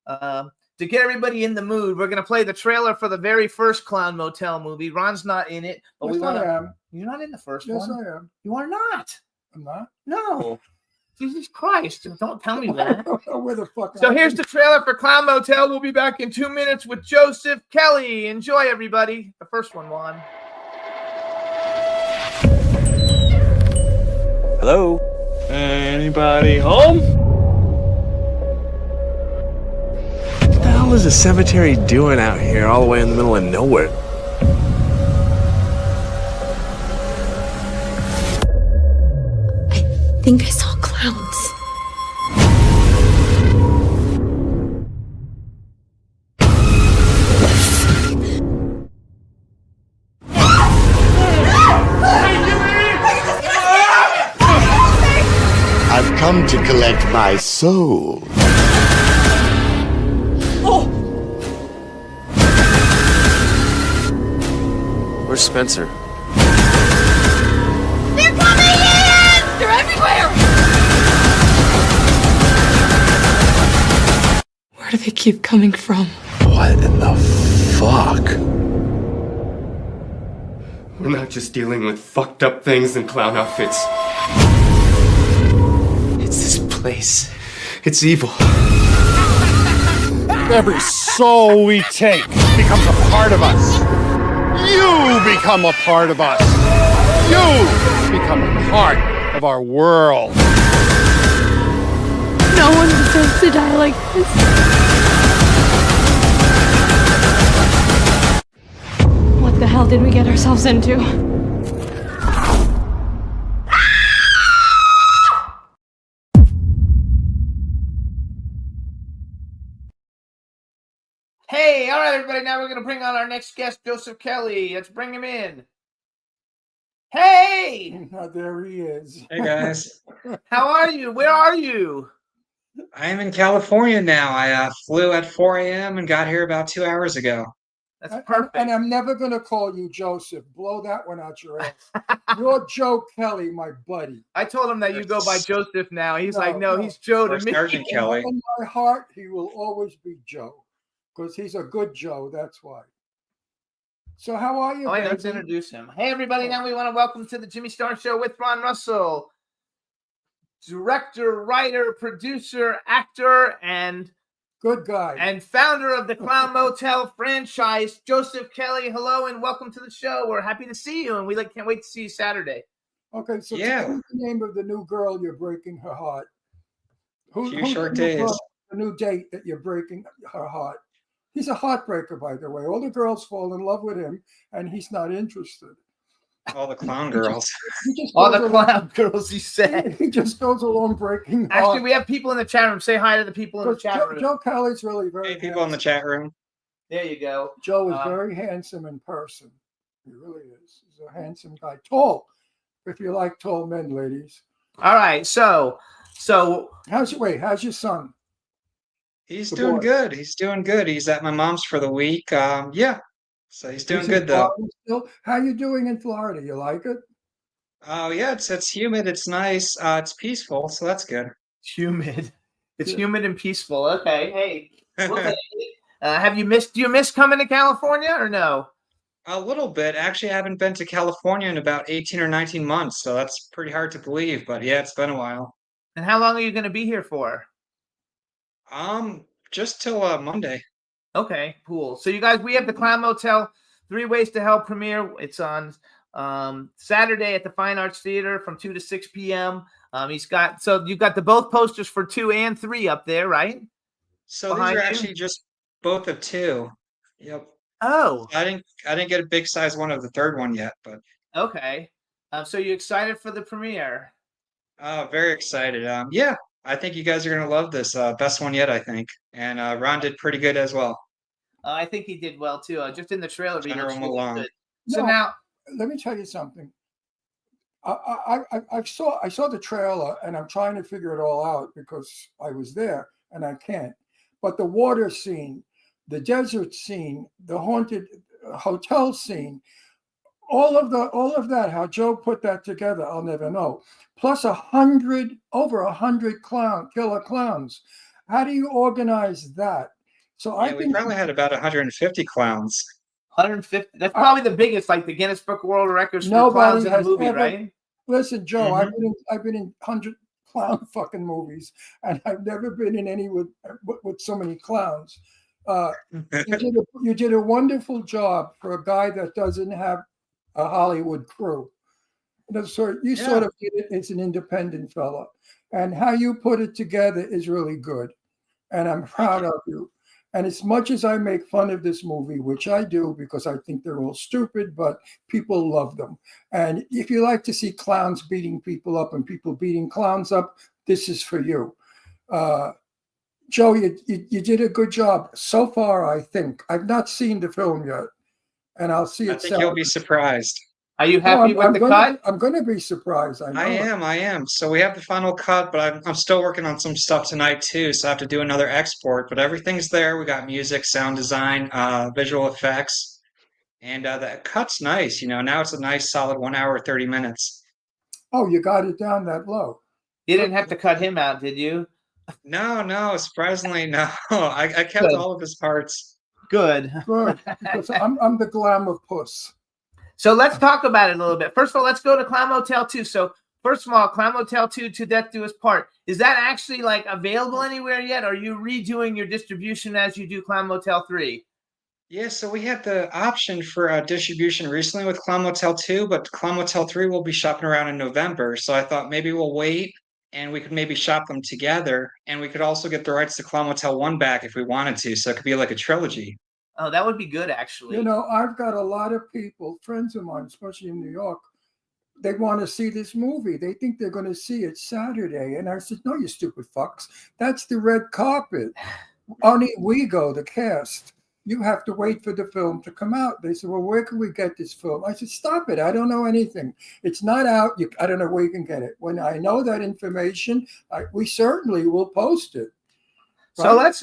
to get everybody in the mood, we're going to play the trailer for the very first Clown Motel movie. Ron's not in it, but we want to. You're not in the first one.
Yes, I am.
You are not.
I'm not.
No. Jesus Christ! Don't tell me that.
Where the fuck?
So here's the trailer for Clown Motel. We'll be back in 2 minutes with Joseph Kelly. Enjoy, everybody. The first one, Juan.
Hello? Anybody home? What the hell is a cemetery doing out here all the way in the middle of nowhere?
I think I saw clowns.
I've come to collect my soul.
Where's Spencer?
They're coming in! They're everywhere! Where do they keep coming from?
What in the fuck? We're not just dealing with fucked up things and clown outfits. It's this place. It's evil.
Every soul we take becomes a part of us. You become a part of us. You become a part of our world.
No one deserves to die like this. What the hell did we get ourselves into?
Hey, all right, everybody. Now we're going to bring on our next guest, Joseph Kelly. Let's bring him in. Hey!
There he is.
Hey, guys.
How are you? Where are you?
I am in California now. I flew at 4 a.m. and got here about 2 hours ago.
That's perfect.
And I'm never going to call you Joseph. Blow that one out your ass. You're Joe Kelly, my buddy.
I told him that you go by Joseph now. He's like, no, he's Joe to me.
Sergeant Kelly.
In my heart, he will always be Joe. Because he's a good Joe, that's why. So how are you?
Oh, let's introduce him. Hey, everybody. Now we want to welcome to the Jimmy Star Show with Ron Russell. Director, writer, producer, actor, and
Good guy.
And founder of the Clown Motel franchise, Joseph Kelly. Hello and welcome to the show. We're happy to see you, and can't wait to see you Saturday.
Okay, so
Yeah.
tell me the name of the new girl you're breaking her heart.
Few
who's
short
the new
days.
girl, the new date that you're breaking her heart? He's a heartbreaker, by the way. All the girls fall in love with him, and he's not interested.
All the clown girls.
He just
All
goes
the
along-
clown girls, he said.
He just goes along breaking
Actually,
hearts.
we have people in the chat room. Say hi to the people in the
Because
chat room.
Joe Kelly's really very
Hey, people in the
handsome.
chat room.
There you go.
Joe is very handsome in person. He really is. He's a handsome guy. Tall. If you like tall men, ladies.
All right, so
how's your son?
He's
The
doing
boy.
good. He's doing good. He's at my mom's for the week. Yeah. So he's doing
He's in
good though.
Florida still? How you doing in Florida? You like it?
Oh yeah, it's humid. It's nice. It's peaceful, so that's good.
humid. It's humid and peaceful. Okay, hey. We'll take it. Do you miss coming to California or no?
A little bit. Actually, I haven't been to California in about 18 or 19 months, so that's pretty hard to believe. But yeah, it's been a while.
And how long are you going to be here for?
Just till Monday.
Okay, cool. So you guys, we have the Clown Motel 3 Ways to Hell premiere. It's on Saturday at the Fine Arts Theater from 2 to 6 p.m. You've got the both posters for 2 and 3 up there, right?
So these
Behind
are
you?
actually just both of 2. Yep.
Oh.
I didn't get a big size one of the third one yet, but
Okay. So you excited for the premiere?
very excited. Yeah, I think you guys are gonna love this. Best one yet, I think. And Ron did pretty good as well.
I think he did well too. Just in the trailer, he
General
looks really
Malone.
good. So
No,
now,
let me tell you something. I saw the trailer and I'm trying to figure it all out because I was there and I can't. But the water scene, the desert scene, the haunted hotel scene, all of that, how Joe put that together, I'll never know. Plus over 100 killer clowns. How do you organize that? So
Yeah, we probably had about 150 clowns.
150. That's probably the biggest, like the Guinness Book of World Records for clowns in a movie, right?
Listen, Joe,
Mhm.
I've been in 100 clown fucking movies, and I've never been in any with so many clowns. You did a wonderful job for a guy that doesn't have a Hollywood crew. You sort of did it as an independent fella, and how you put it together is really good, and I'm proud of you. And as much as I make fun of this movie, which I do because I think they're all stupid, but people love them. And if you like to see clowns beating people up and people beating clowns up, this is for you. Joe, you did a good job so far, I think. I've not seen the film yet, and I'll see it.
I think you'll be surprised.
Are you happy with the cut?
I'm going to be surprised. I know.
I am. So we have the final cut, but I'm still working on some stuff tonight too. So I have to do another export, but everything's there. We got music, sound design, visual effects, and the cut's nice. Now it's a nice solid 1 hour, 30 minutes.
Oh, you got it down that low.
You didn't have to cut him out, did you?
No, surprisingly, no. I kept
Good.
all of his parts.
Good.
Good, because I'm the glamour puss.
So let's talk about it a little bit. First of all, let's go to Clown Motel 2. So first of all, Clown Motel 2, To Death Do Us Part. Is that actually like available anywhere yet? Or are you redoing your distribution as you do Clown Motel 3?
Yeah, so we had the option for distribution recently with Clown Motel 2, but Clown Motel 3 will be shopping around in November. So I thought maybe we'll wait and we could maybe shop them together. And we could also get the rights to Clown Motel 1 back if we wanted to. So it could be like a trilogy.
Oh, that would be good, actually.
I've got a lot of people, friends of mine, especially in New York, they want to see this movie. They think they're going to see it Saturday. And I said, no, you stupid fucks. That's the red carpet. Only we go, the cast. You have to wait for the film to come out. They said, well, where can we get this film? I said, stop it. I don't know anything. It's not out. I don't know where you can get it. When I know that information, we certainly will post it.
So
Right?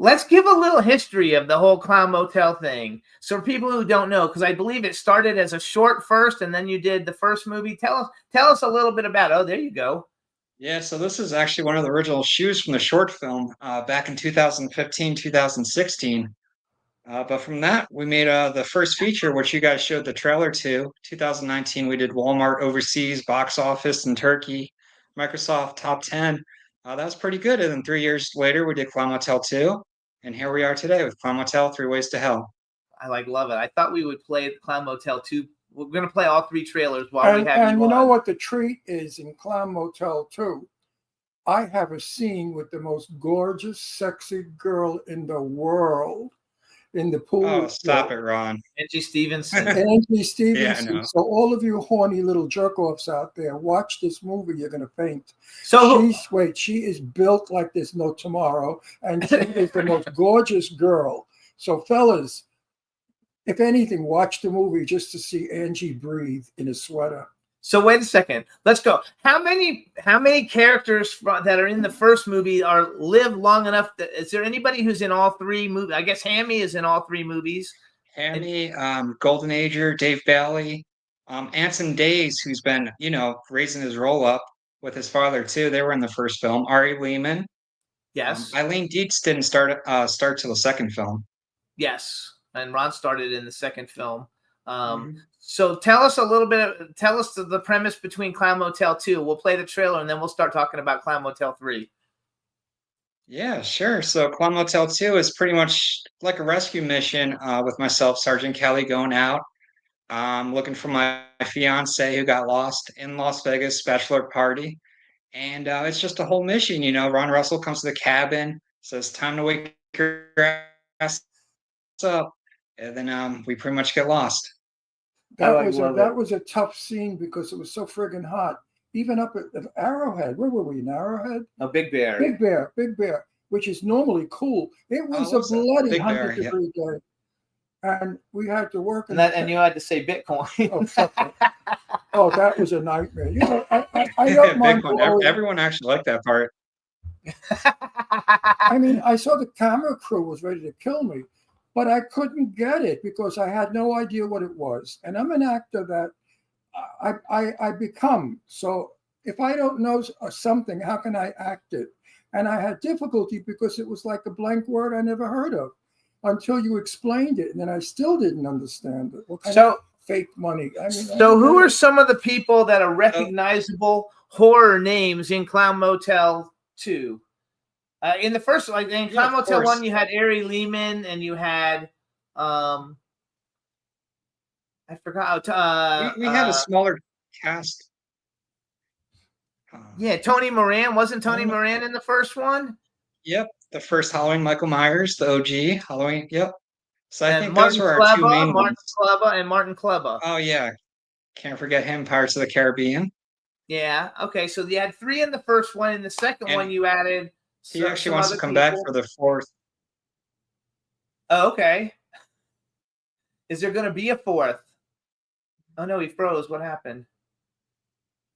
let's give a little history of the whole Clown Motel thing. So for people who don't know, because I believe it started as a short first, and then you did the first movie. Tell us a little bit about it. Oh, there you go.
Yeah, so this is actually one of the original shoots from the short film back in 2015, 2016. But from that, we made the first feature, which you guys showed the trailer to. 2019, we did Walmart overseas, box office in Turkey, Microsoft top 10. That was pretty good. And then 3 years later, we did Clown Motel 2. And here we are today with Clown Motel 3 Ways to Hell.
I love it. I thought we would play Clown Motel 2. We're going to play all 3 trailers while we have
And
you
you know
on.
what the treat is in Clown Motel 2? I have a scene with the most gorgeous, sexy girl in the world in the pool.
Oh, stop it, Ron.
Angie Stevenson.
Angie Stevenson.
Yeah, I know.
So all of you horny little jerk-offs out there, watch this movie. You're going to faint.
So
she is built like there's no tomorrow, and she is the most gorgeous girl. So fellas, if anything, watch the movie just to see Angie breathe in a sweater.
So wait a second. Let's go. How many characters that are in the first movie live long enough? Is there anybody who's in all 3 movies? I guess Hammy is in all 3 movies.
Hammy, Golden Ager, Dave Bailey, Anson Days, who's been, raising his roll up with his father too. They were in the first film. Ari Lehman.
Yes.
Eileen Dietz didn't start till the second film.
Yes. And Ron started in the second film. So tell us the premise between Clown Motel 2. We'll play the trailer and then we'll start talking about Clown Motel 3.
Yeah, sure. So Clown Motel 2 is pretty much like a rescue mission with myself, Sergeant Kelly, going out looking for my fiance who got lost in Las Vegas bachelor party. And it's just a whole mission, Ron Russell comes to the cabin, says, time to wake your ass up. And then we pretty much get lost.
That was a tough scene because it was so friggin' hot. Even up at Arrowhead. Where were we? In Arrowhead?
No, Big Bear.
Big Bear, which is normally cool. It was a bloody 100-degree day. And we had to work.
And you had to say Bitcoin.
Oh, fuck it. Oh, that was a nightmare. I don't mind.
Everyone actually liked that part.
I mean, I saw the camera crew was ready to kill me, but I couldn't get it because I had no idea what it was. And I'm an actor that I become. So if I don't know something, how can I act it? And I had difficulty because it was like a blank word I never heard of until you explained it. And then I still didn't understand it. What kind of fake money? I mean,
so who are some of the people that are recognizable horror names in Clown Motel 2? In the first, like in Clown Motel 1, you had Ari Lehman and you had I forgot.
We had a smaller cast.
Yeah, Tony Moran. Wasn't Tony Moran in the first one?
Yep, the first Halloween, Michael Myers, the OG Halloween. Yep. So I think
Martin
those were our 2 main ones.
Martin Kleba.
Oh yeah, can't forget him. Pirates of the Caribbean.
Yeah. Okay. So you had 3 in the first one. In the second one, you added.
He actually wants to come back for the 4th.
Oh, okay. Is there going to be a 4th? Oh no, he froze. What happened?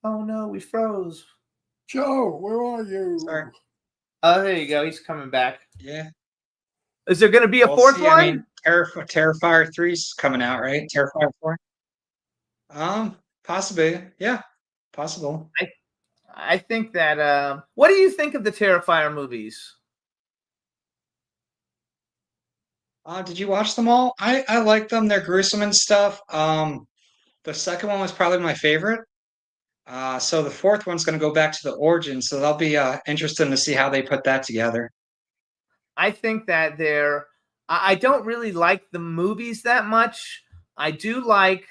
Oh no, we froze.
Joe, where are you?
Sorry.
Oh, there you go. He's coming back.
Yeah.
Is there going to be a 4th one?
I mean, Terrifier 3's coming out, right? Terrifier 4. Possibly. Yeah, possible.
I think that. What do you think of the Terrifier movies?
Did you watch them all? I like them. They're gruesome and stuff. The second one was probably my favorite. So the 4th one's going to go back to the origin. So that'll be interesting to see how they put that together.
I think that I don't really like the movies that much. I do like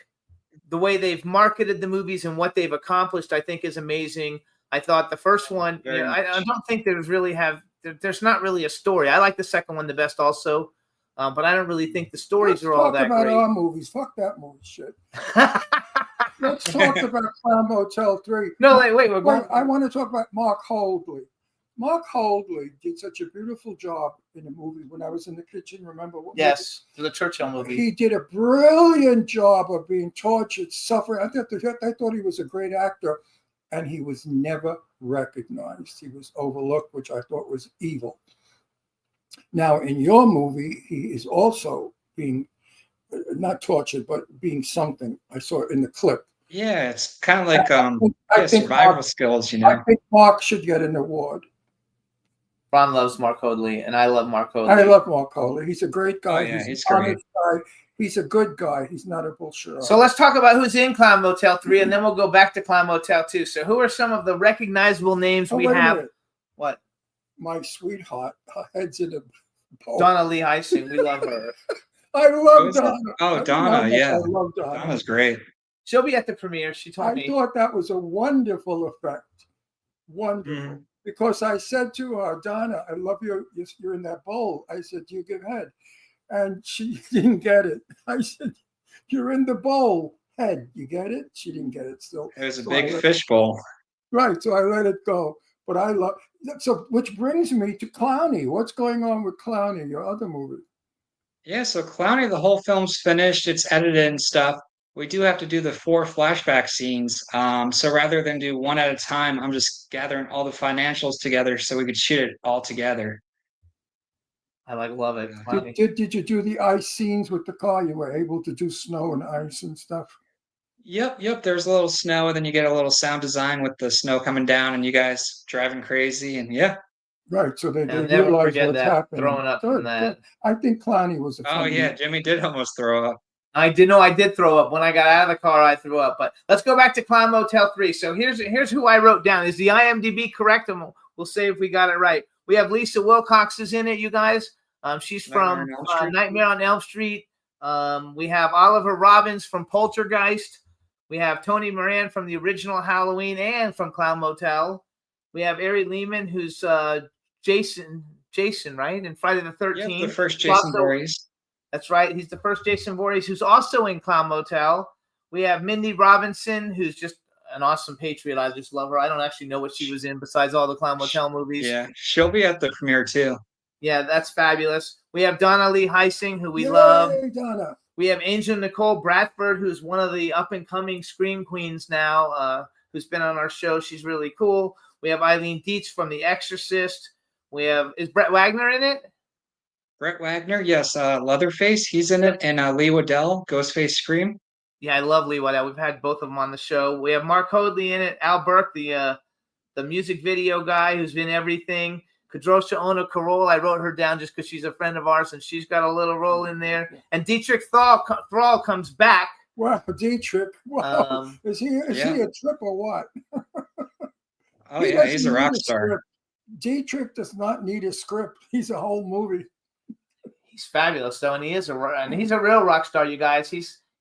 the way they've marketed the movies and what they've accomplished. I think is amazing. I thought the first one, I don't think there's not really a story. I like the second one the best also. But I don't really think the stories are all that great.
Let's talk about our movies. Fuck that movie shit. Let's talk about Clown Motel 3.
No, wait.
I want to talk about Mark Holdley. Mark Holdley did such a beautiful job in the movie when I was in the kitchen. Remember?
Yes, for the Churchill movie.
He did a brilliant job of being tortured, suffering. I thought he was a great actor, and he was never recognized. He was overlooked, which I thought was evil. Now, in your movie, he is also being not tortured, but being something. I saw it in the clip.
Yeah, it's kind of like survival skills,
I think Mark should get an award.
Ron loves Mark Holdley, and I love Mark Holdley.
I love Mark Holdley. He's a great guy.
Oh, yeah, he's
an
great.
honest guy. He's a good guy. He's not a bullshit.
So let's talk about who's in Clown Motel 3, and then we'll go back to Clown Motel 2. So who are some of the recognizable names we have? What?
My sweetheart, her head's in a bowl.
Donna Lee Heising. We love her.
I love
Who's that?
Donna.
Oh,
I don't know
Donna,
how much
yeah.
I love Donna.
Donna's great.
She'll be at the premiere. She told
I
me.
thought that was a wonderful effect. Wonderful. Because I said to her, Donna, I love you. You're in that bowl. I said, you give head. And she didn't get it. I said, you're in the bowl. Head. You get it? She didn't get it still.
It was a
So I
big
let-
fishbowl.
Right. So I let it go. But I love, so which brings me to Clowney. What's going on with Clowney, your other movie?
Yeah, so Clowney, the whole film's finished. It's edited and stuff. We do have to do the 4 flashback scenes. So rather than do one at a time, I'm just gathering all the financials together so we could shoot it all together.
I love it.
Did you do the ice scenes with the car? You were able to do snow and ice and stuff?
Yep. There's a little snow, and then you get a little sound design with the snow coming down and you guys driving crazy. And yeah.
Right. So they
I'll never
realize
forget
what's
that,
happening.
throwing up from that.
I think Clowney was a
Oh,
funny
yeah. Jimmy did almost throw up.
I did throw up. When I got out of the car, I threw up. But let's go back to Clown Motel 3. So here's who I wrote down. Is the IMDb correct? And we'll say if we got it right. We have Lisa Wilcox is in it, you guys. She's from Nightmare on Elm Street. We have Oliver Robbins from Poltergeist. We have Tony Moran from the original Halloween and from Clown Motel. We have Ari Lehman, who's Jason, right? In Friday the 13th.
Yep, the first Jason Voorhees.
That's right. He's the first Jason Voorhees, who's also in Clown Motel. We have Mindy Robinson, who's just an awesome patriot. I just love her. I don't actually know what she was in besides all the Clown Motel movies.
Yeah, she'll be at the premiere too.
Yeah, that's fabulous. We have Donna Lee Heising, who we love.
Donna.
We have Angel Nicole Bradford, who's one of the up-and-coming Scream Queens now, who's been on our show. She's really cool. We have Eileen Dietz from The Exorcist. Is Brett Wagner in it?
Brett Wagner, yes. Leatherface, he's in it. And Lee Waddell, Ghostface Scream.
Yeah, I love Lee Waddell. We've had both of them on the show. We have Mark Hoadley in it. Al Burke, the music video guy who's been everything. Kadrosha Ona Carol, I wrote her down just because she's a friend of ours, and she's got a little role in there. And Dietrich Thrall comes back.
Wow, Dietrich. Wow. Is he a trip or what?
Oh, yeah, he's a rock star.
Dietrich does not need a script. He's a whole movie.
He's fabulous, though, and he's a real rock star, you guys.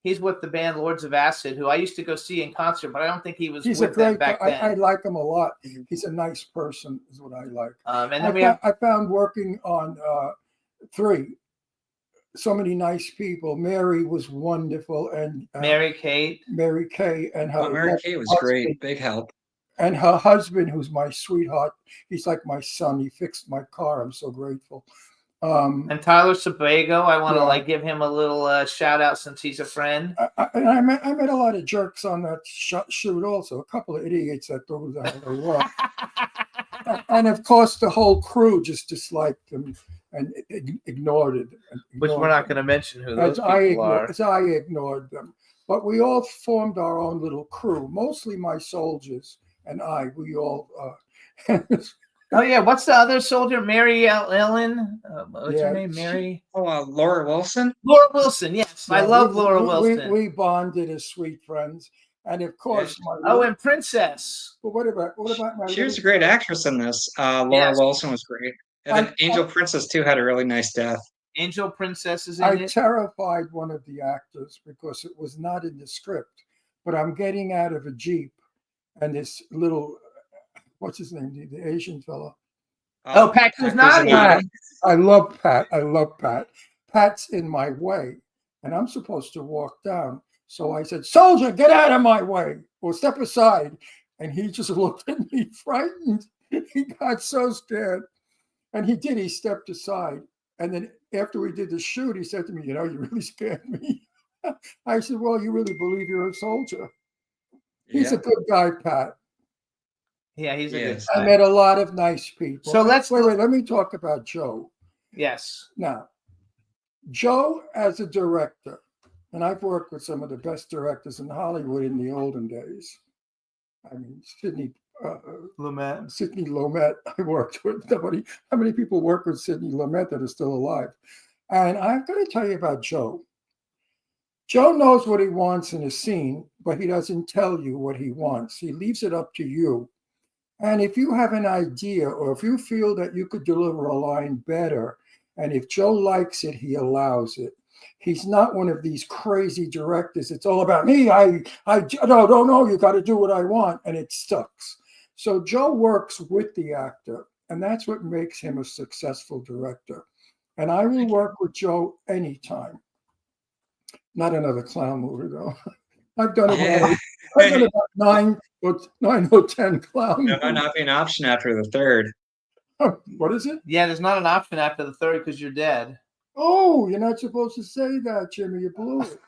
He's with the band Lords of Acid, who I used to go see in concert, but I don't think he was
He's
with
a great
them back
guy.
then.
I like him a lot. He's a nice person, is what I like.
And then
I found working on 3 so many nice people. Mary was wonderful, and
Mary Kay,
and her
Mary Kay was great. Big help.
And her husband, who's my sweetheart, he's like my son. He fixed my car. I'm so grateful.
And Tyler Sebago, I want to give him a little shout out since he's a friend.
I met a lot of jerks on that shoot also. A couple of idiots that threw the work. And of course, the whole crew just disliked him and ignored it.
Which we're not going to mention who those people are.
As I ignored them. But we all formed our own little crew, mostly my soldiers and I. We all.
Oh, yeah. What's the other soldier? Mary Ellen? What's her name? Mary?
Oh, Laura Wilson?
Laura Wilson, yes. I love Laura Wilson.
We bonded as sweet friends. And of course,
and Princess.
But what about my?
She was a great actress in this. Laura Wilson was great. And then Angel Princess too had a really nice death.
Angel Princess is in
I
it.
terrified one of the actors because it was not in the script. But I'm getting out of a Jeep, and this little, what's his name, the Asian fellow.
Oh, Pat Kuznani.
I love Pat. Pat's in my way, and I'm supposed to walk down. So I said, "Soldier, get out of my way, or step aside." And he just looked at me frightened. He got so scared. And he did. He stepped aside. And then after we did the shoot, he said to me, "You know, you really scared me." I said, "Well, you really believe you're a soldier?" He's a good guy, Pat.
Yeah, he's a good guy.
I met a lot of nice people.
So let's
wait. Let me talk about Joe.
Yes.
Now, Joe as a director, and I've worked with some of the best directors in Hollywood in the olden days. I mean, Sidney Lumet. I worked with somebody. How many people work with Sidney Lumet that are still alive? And I'm going to tell you about Joe. Joe knows what he wants in a scene, but he doesn't tell you what he wants. He leaves it up to you. And if you have an idea, or if you feel that you could deliver a line better, and if Joe likes it, he allows it. He's not one of these crazy directors. It's all about me. No, you got to do what I want. And it sucks. So Joe works with the actor, and that's what makes him a successful director. And I will work with Joe anytime. Not another clown movie, though. I've done about 9 or 10 clown
There might not be an option after the third.
What is it?
Yeah, there's not an option after the third because you're dead.
Oh, you're not supposed to say that, Jimmy. You blew it.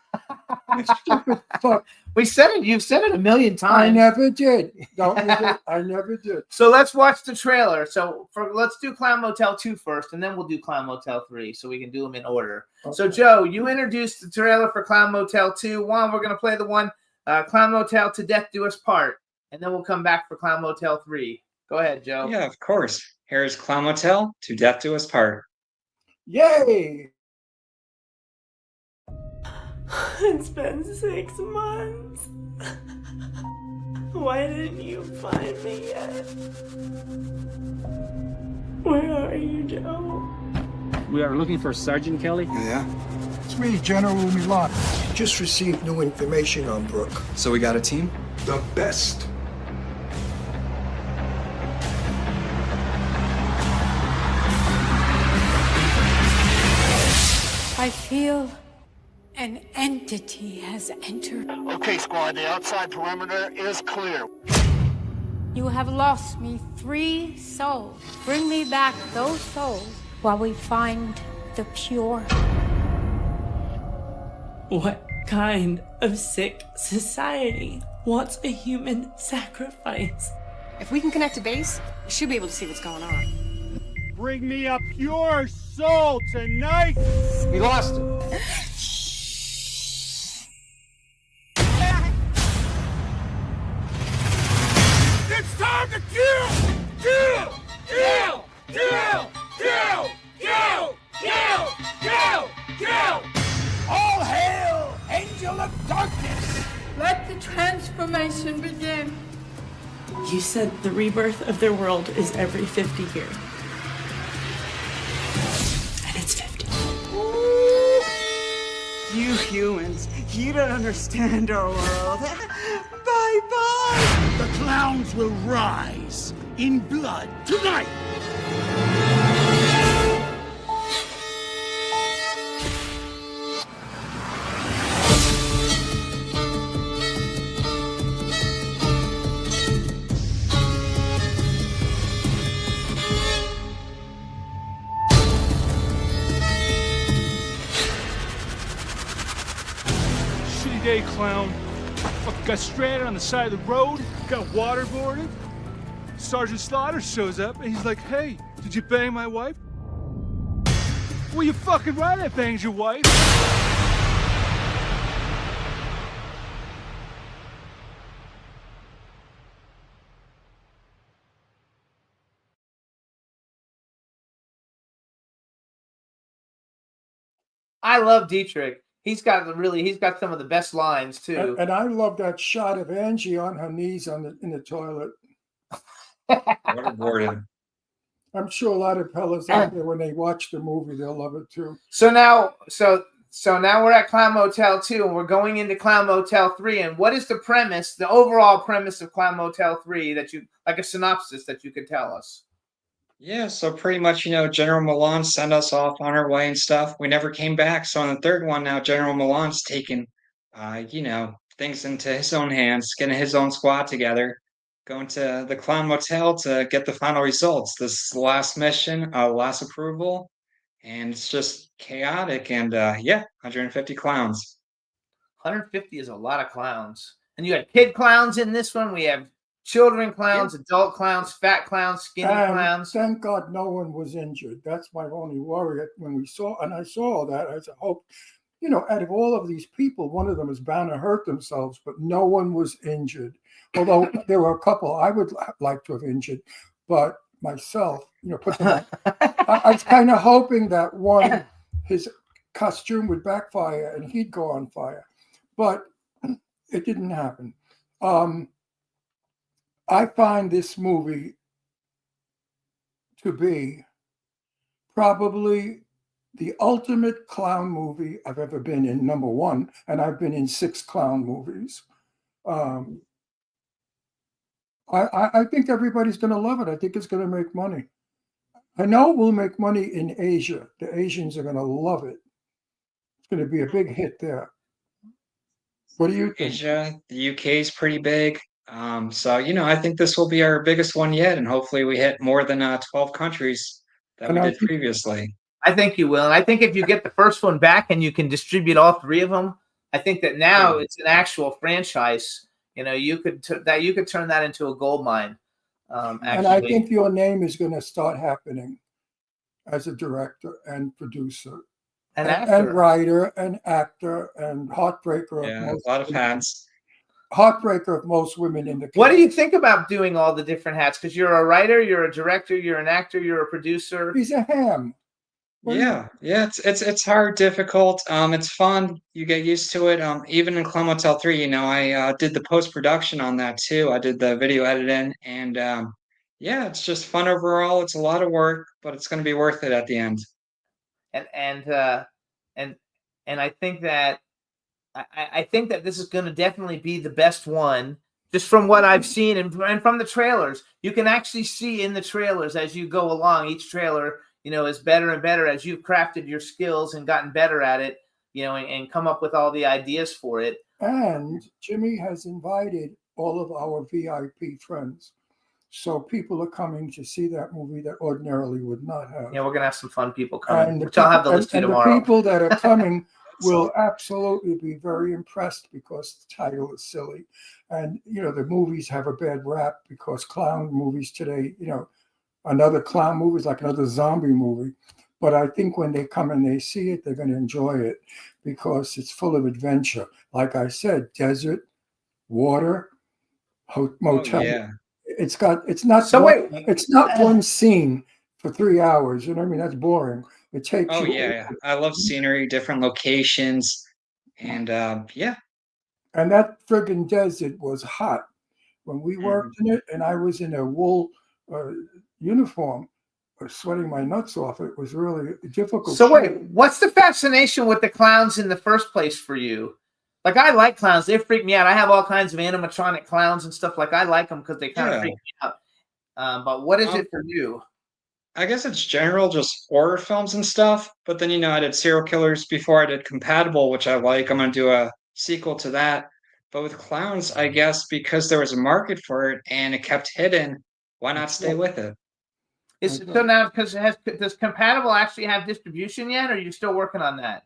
You stupid fuck.
We said it. You've said it a million times.
I never did. Don't you did. I never did.
So let's watch the trailer. So let's do Clown Motel 2 first, and then we'll do Clown Motel 3, so we can do them in order.
Okay.
So Joe, you introduced the trailer for Clown Motel 2. We're going to play the one Clown Motel To Death Do Us Part, and then we'll come back for Clown Motel 3. Go ahead, Joe.
Yeah, of course. Here's Clown Motel, To Death Do Us Part.
Yay!
It's been 6 months. Why didn't you find me yet? Where are you, Joe?
We are looking for Sergeant Kelly.
Yeah. It's me, General Milan. Just received new information on Brooke.
So we got a team?
The best.
I feel an entity has entered.
Okay, squad, the outside perimeter is clear.
You have lost me 3 souls. Bring me back those souls while we find the pure.
What kind of sick society wants a human sacrifice?
If we can connect to base, we should be able to see what's going on.
Bring me a pure soul tonight.
We lost it.
It's time to kill! Kill! Kill! Kill! Kill! Kill! Kill! Kill! Kill! All hail, Angel of Darkness!
Let the transformation begin.
You said the rebirth of their world is every 50 years. And it's 50.
You humans, you don't understand our world. Bye-bye!
The clowns will rise in blood tonight!
Shitty day, clown. Fucking got stranded on the side of the road, got waterboarded. Sergeant Slaughter shows up and he's like, hey, did you bang my wife? Well, you fucking right, I banged your wife.
I love Dietrich. He's got some of the best lines too.
And I love that shot of Angie on her knees in the toilet.
Waterboarded.
I'm sure a lot of fellas out there, when they watch the movie, they'll love it too.
So now we're at Clown Motel 2, and we're going into Clown Motel 3. And what is the premise, the overall premise of Clown Motel 3 that you, like a synopsis that you could tell us?
Yeah, so pretty much, General Milan sent us off on our way and stuff. We never came back. So on the third one now, General Milan's taking, things into his own hands, getting his own squad together, going to the Clown Motel to get the final results. This is the last mission, last approval, and it's just chaotic. And 150 clowns.
150 is a lot of clowns. And you had kid clowns in this one. We have children clowns, adult clowns, fat clowns, skinny clowns.
Thank God no one was injured. That's my only worry. When I saw all that, I said, hope, out of all of these people, one of them is bound to hurt themselves, but no one was injured. Although there were a couple I would like to have injured, but myself, I was kind of hoping that one, his costume would backfire and he'd go on fire, but it didn't happen. I find this movie to be probably the ultimate clown movie I've ever been in, number one, and I've been in 6 clown movies. I think everybody's going to love it. I think it's going to make money. I know it will make money in Asia. The Asians are going to love it. It's going to be a big hit there. What do you think?
Asia, the UK is pretty big. So, I think this will be our biggest one yet, and hopefully we hit more than 12 countries that we did previously.
I think you will. And I think if you get the first one back and you can distribute all 3 of them, I think that now it's an actual franchise. You could turn that into a gold mine.
And I think your name is going to start happening as a director and producer. And writer and actor and heartbreaker.
Yeah, a lot of hats.
Heartbreaker of most women in the
What do you think about doing all the different hats? Because you're a writer, you're a director, you're an actor, you're a producer.
He's a ham.
Yeah, it's hard, difficult. It's fun. You get used to it. Even in Clown Motel 3, I did the post-production on that too. I did the video editing, and it's just fun overall. It's a lot of work, but it's going to be worth it at the end.
And I think that I think that this is going to definitely be the best one, just from what I've seen and from the trailers. You can actually see in the trailers as you go along. Each trailer, is better and better as you've crafted your skills and gotten better at it, and come up with all the ideas for it.
And Jimmy has invited all of our VIP friends. So people are coming to see that movie that ordinarily would not have.
Yeah, we're going to have some fun people coming, which I'll have the list tomorrow.
The people that are coming will absolutely be very impressed because the title is silly. And, the movies have a bad rap because clown movies today, another clown movie is like another zombie movie. But I think when they come and they see it, they're going to enjoy it because it's full of adventure. Like I said, desert, water, motel.
Oh, yeah.
It's not one scene for 3 hours. You know what I mean? That's boring. It takes.
Oh yeah. I love scenery, different locations, and yeah.
And that friggin' desert was hot when we worked in it, and I was in a wool uniform, sweating my nuts off. It was really difficult.
So wait, what's the fascination with the clowns in the first place for you? Like, I like clowns. They freak me out. I have all kinds of animatronic clowns and stuff. Like, I like them because they kind of freak me out. But what is it for you?
I guess it's general, just horror films and stuff. But then, I did serial killers before. I did Compatible, which I like. I'm going to do a sequel to that. But with clowns, I guess because there was a market for it and it kept hidden, why not stay with it?
So now, does Compatible actually have distribution yet, or are you still working on that?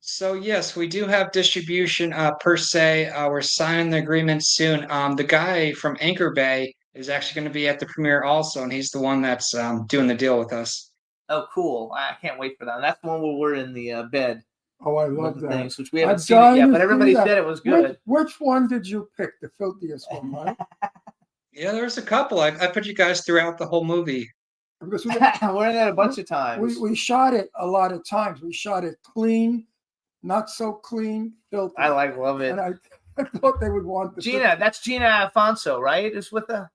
So yes, we do have distribution per se. We're signing the agreement soon. The guy from Anchor Bay is actually going to be at the premiere also, and he's the one that's doing the deal with us.
Oh, cool! I can't wait for that. And that's the one where we're in the bed.
Oh, I love that.
Things, which we haven't seen it yet, but everybody said it was good.
Which one did you pick? The filthiest one, right?
Yeah, there's a couple. I put you guys throughout the whole movie.
Because
we're in it a bunch of times.
We shot it a lot of times. We shot it clean. Not so clean, filthy.
I love it.
And I thought they would want the
Gina. That's Gina Alfonso, right? Is with the.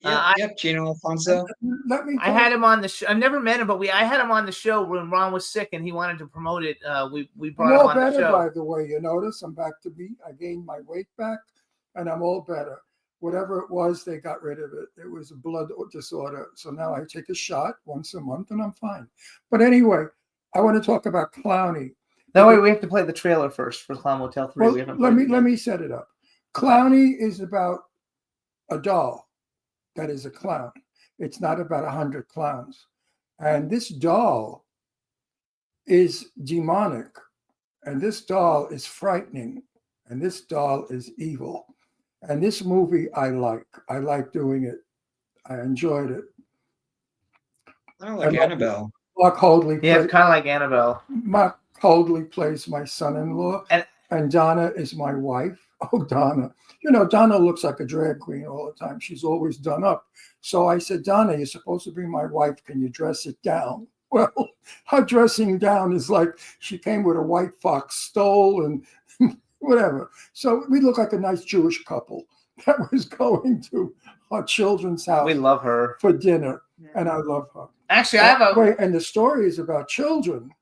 Yep, Gina Alfonso.
I had him on the show. I've never met him, but I had him on the show when Ron was sick and he wanted to promote it. We brought him on the show.
By the way, you notice I'm back to me. I gained my weight back, and I'm all better. Whatever it was, they got rid of it. It was a blood disorder. So now I take a shot once a month, and I'm fine. But anyway, I want to talk about Clowny.
No, wait, we have to play the trailer first for Clown Motel 3.
Well, let me set it up. Clowny is about a doll that is a clown. It's not about 100 clowns. And this doll is demonic. And this doll is frightening. And this doll is evil. And this movie I like. I like doing it. I enjoyed it.
I like Annabelle.
Mark Hoadley.
Yeah, it's kind of like Annabelle.
Mark Hoadley plays my son-in-law, and Donna is my wife. Oh, Donna. Donna looks like a drag queen all the time. She's always done up. So I said, Donna, you're supposed to be my wife. Can you dress it down? Well, her dressing down is like she came with a white fox stole and whatever. So we look like a nice Jewish couple. that was going to our children's house.
We love her
for dinner, and I love her.
Actually, I have a
wait, and the story is about children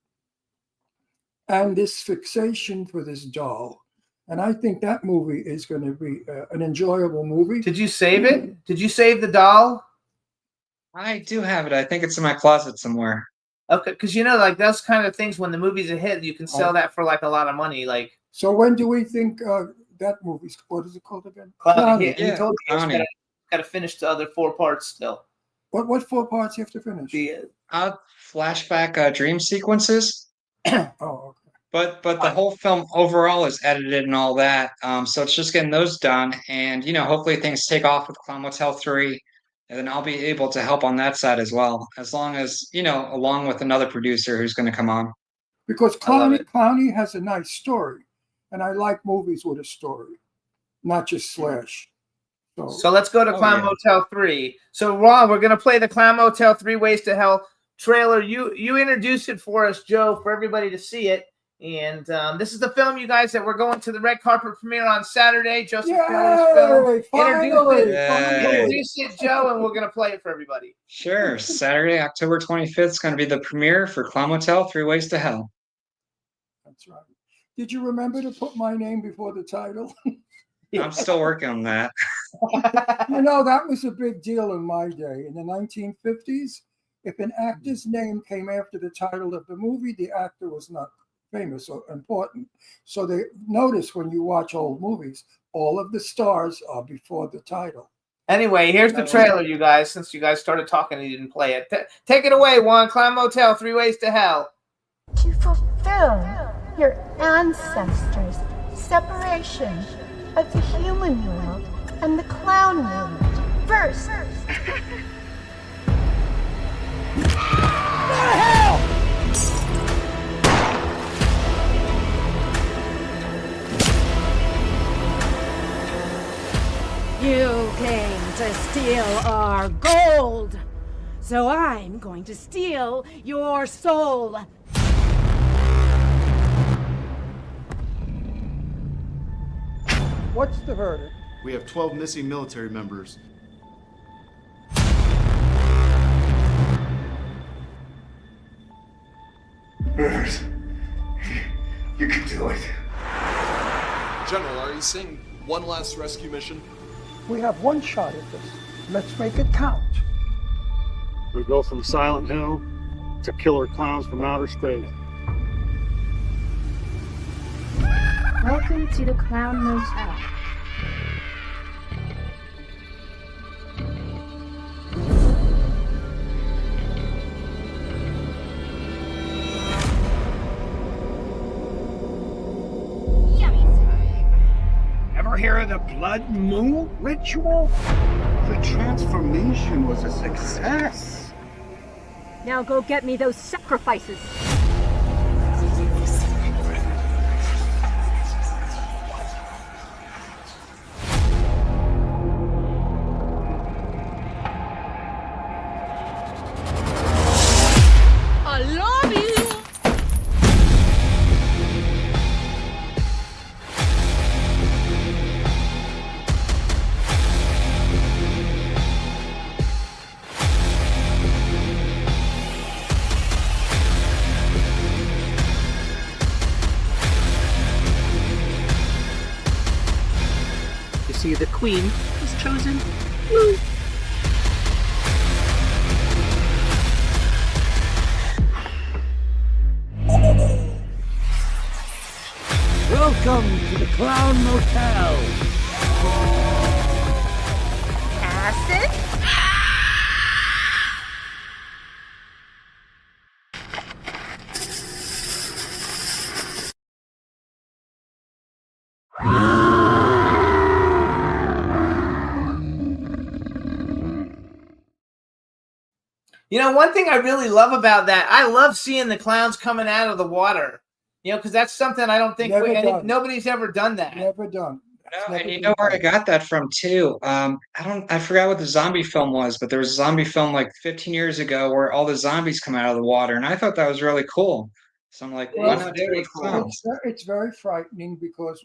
and this fixation for this doll. And I think that movie is going to be an enjoyable movie.
Did you save it? Did you save the doll?
I do have it. I think it's in my closet somewhere.
Okay, because like those kind of things, when the movie's a hit, you can sell that for like a lot of money. Like,
so when do we think that movie's? What is it called again?
Clowny.
Clowny.
He told me he's got to finish the other 4 parts still.
What 4 parts you have to finish?
The flashback dream sequences.
Oh, okay.
But the whole film overall is edited and all that. So it's just getting those done, and hopefully things take off with Clown Motel 3, and then I'll be able to help on that side as well, as long as along with another producer who's going to come on.
Because Clowny has a nice story, and I like movies with a story, not just slash.
So let's go to Clown Motel 3. So Ron, we're gonna play the Clown Motel 3 Ways to Hell trailer. You introduced it for us, Joe, for everybody to see it. And this is the film, you guys, that we're going to the red carpet premiere on Saturday. Joseph Taylor's film. Introduce it, Joe, and we're going to play it for everybody.
Sure. Saturday, October 25th is going to be the premiere for Clown Motel 3 Ways to Hell.
That's right. Did you remember to put my name before the title?
I'm still working on that.
That was a big deal in my day. In the 1950s, if an actor's name came after the title of the movie, the actor was not famous or important. So they notice when you watch old movies, all of the stars are before the title.
Anyway, here's the trailer, you guys, since you guys started talking and you didn't play it. Take it away, Juan. Clown Motel 3 Ways to Hell.
To fulfill your ancestors' separation of the human world and the clown world. First.
You came to steal our gold, so I'm going to steal your soul.
What's the verdict?
We have 12 missing military members.
Rivers, you can do it.
General, are you seeing one last rescue mission?
We have one shot at this. Let's make it count.
We go from Silent Hill to killer clowns from outer space.
Welcome to the Clown Motel.
Ever hear of the blood moon ritual? The transformation was a success.
Now go get me those sacrifices.
I love you.
You see, the queen was chosen.
Welcome to the Clown Motel.
Acid?
One thing I really love about that, I love seeing the clowns coming out of the water. Because that's something I don't think nobody's ever done that.
Never done.
No, and you know where I got that from too. I forgot what the zombie film was, but there was a zombie film like 15 years ago where all the zombies come out of the water, and I thought that was really cool. So I'm like, why not do it with clowns?
It's very frightening because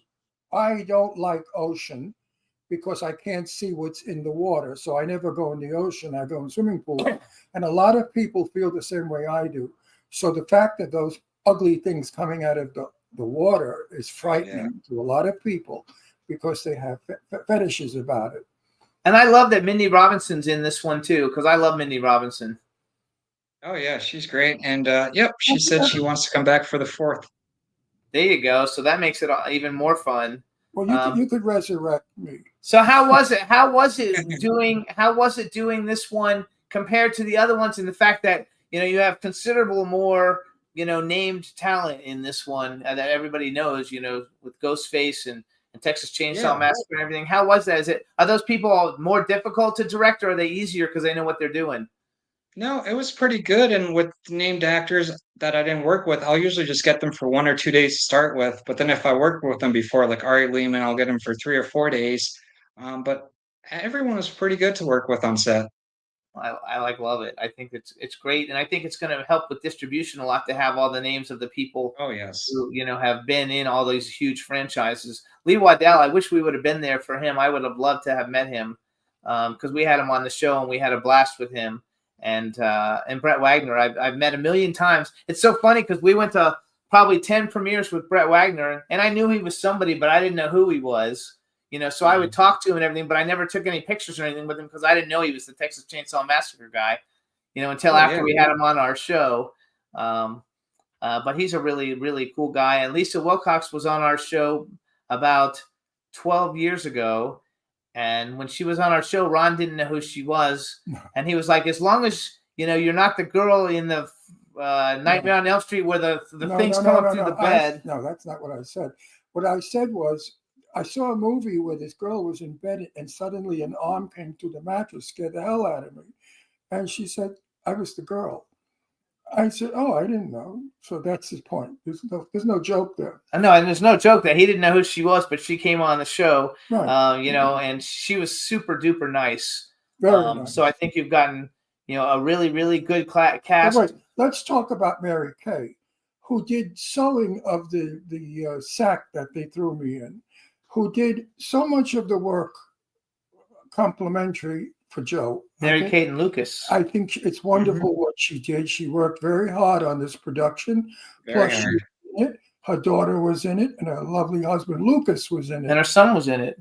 I don't like ocean, because I can't see what's in the water. So I never go in the ocean. I go in swimming pool. And a lot of people feel the same way I do. So the fact that those ugly things coming out of the water is frightening to a lot of people because they have fetishes about it.
And I love that Mindy Robinson's in this one too, because I love Mindy Robinson.
Oh yeah, she's great. And yep, she said she wants to come back for the 4th.
There you go. So that makes it even more fun.
Well, you could resurrect me.
So how was it? How was it doing this one compared to the other ones? And the fact that you have considerable more named talent in this one that everybody knows. With Ghostface and Texas Chainsaw Massacre and everything. How was that? Are those people more difficult to direct, or are they easier because they know what they're doing?
No, it was pretty good. And with named actors that I didn't work with, I'll usually just get them for 1 or 2 days to start with. But then if I work with them before, like Ari Lehman, I'll get them for 3 or 4 days. But everyone was pretty good to work with on set.
I love it. I think it's great, and I think it's going to help with distribution a lot to have all the names of the people.
Oh yes,
who have been in all these huge franchises. Lee Waddell, I wish we would have been there for him. I would have loved to have met him because we had him on the show and we had a blast with him. And Brett Wagner, I've met a million times. It's so funny because we went to probably 10 premieres with Brett Wagner, and I knew he was somebody, but I didn't know who he was. So I would talk to him and everything, but I never took any pictures or anything with him because I didn't know he was the Texas Chainsaw Massacre guy, until after we had him on our show. But he's a really, really cool guy. And Lisa Wilcox was on our show about 12 years ago. And when she was on our show, Ron didn't know who she was. And he was like, as long as, you're not the girl in the Nightmare on Elm Street where the things come up through the bed.
No, that's not what I said. What I said was, I saw a movie where this girl was in bed and suddenly an arm came through the mattress, scared the hell out of me. And she said, I was the girl. I said, oh, I didn't know. So that's his point. There's no joke there.
I know, and there's no joke that he didn't know who she was, but she came on the show,
right.
And she was super duper nice.
Very nice.
So I think you've gotten, a really, really good cast.
Wait, let's talk about Mary Kay, who did sewing of the sack that they threw me in, who did so much of the work complimentary for Joe.
Mary Kate and Lucas.
I think it's wonderful what she did. She worked very hard on this production. Plus, she was in it. Her daughter was in it, and her lovely husband Lucas was in it.
And her son was in it.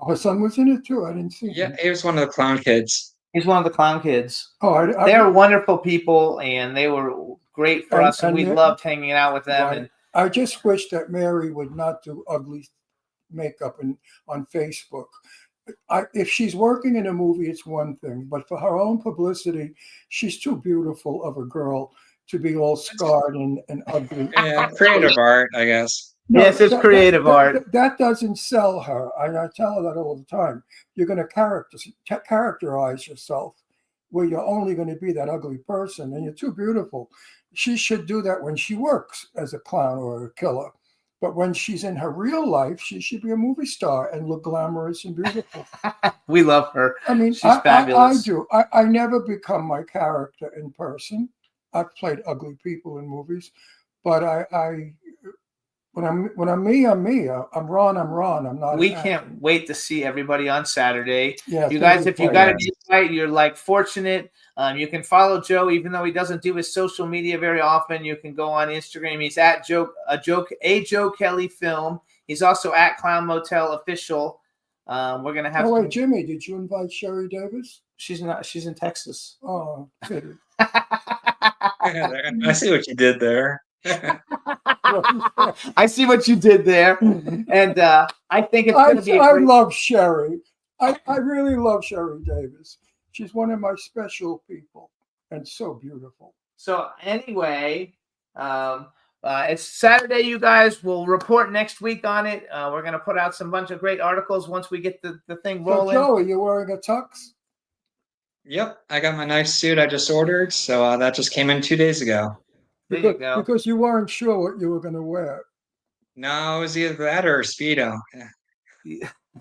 Her son was in it too. I didn't see him.
Yeah, he was one of the clown kids.
He's one of the clown kids.
Oh,
they were wonderful people, and they were great for us, and we loved hanging out with them.
Right.
And
I just wish that Mary would not do ugly makeup on Facebook. If she's working in a movie, it's one thing, but for her own publicity, she's too beautiful of a girl to be all scarred and ugly.
Yeah, creative art, I guess.
No,
yes, it's creative art.
That doesn't sell her. And I tell her that all the time. You're going to characterize yourself where you're only going to be that ugly person, and you're too beautiful. She should do that when she works as a clown or a killer. But when she's in her real life, she should be a movie star and look glamorous and beautiful.
We love her.
I mean,
she's fabulous.
I do. I never become my character in person. I've played ugly people in movies, but when I'm me, I'm me. I'm Ron. I'm not.
We can't wait to see everybody on Saturday.
Yeah,
you guys, if you got an invite, you're like fortunate. You can follow Joe, even though he doesn't do his social media very often. You can go on Instagram. He's at Joe Kelly Film. He's also at Clown Motel Official. We're gonna have.
Oh wait, Jimmy, did you invite Sherry Davis?
She's not. She's in Texas.
Oh, pity.
I see what you did there.
I see what you did there, and I think it's going to be.
I love Sherry. I really love Sherry Davis. She's one of my special people, and so beautiful.
So anyway, it's Saturday, you guys. We'll report next week on it. We're going to put out some bunch of great articles once we get the thing rolling.
So Joe, are you wearing a tux?
Yep, I got my nice suit I just ordered, so that just came in 2 days ago.
There you go.
Because you weren't sure what you were going to wear.
No, it was either that or a Speedo.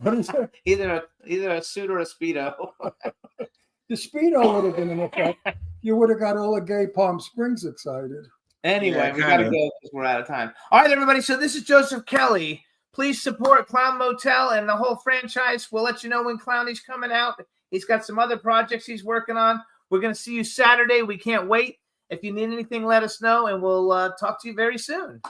What is that?
Either a suit or a Speedo.
The Speedo would have been in effect. You would have got all the gay Palm Springs excited.
Anyway, we got to go because we're out of time. All right, everybody. So this is Joseph Kelly Please support Clown Motel and the whole franchise. We'll let you know when Clowny's coming out. He's got some other projects he's working on. We're going to see you Saturday. We can't wait. If you need anything, let us know, and we'll talk to you very soon.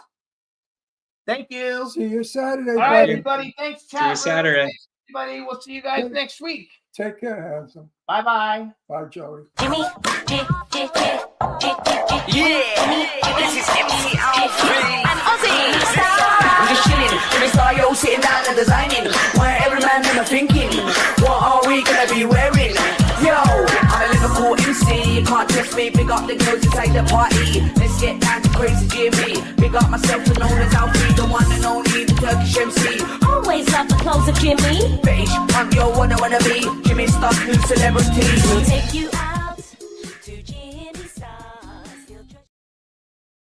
Thank you.
See you Saturday,
All right, everybody. Thanks, chat.
See you Saturday.
Thanks, everybody. We'll see you guys next week.
Take care, handsome.
Bye-bye.
Bye, Joey.
Jimmy,
This is MC Alfie
and Ozzy.
I'm just chilling, with a star, yo, sitting down and designing. Why every man them are thinking, what are we gonna be wearing? Yo, I'm a Liverpool MC, you can't test me. Big up the girls inside the party. Let's get down to crazy Jimmy. Big up myself and known as Alfie, the one and only, the Turkish MC.
Always love the clothes of Jimmy.
Beige, punk, yo, wanna be Jimmy Star, new celebrity.
We'll take you out.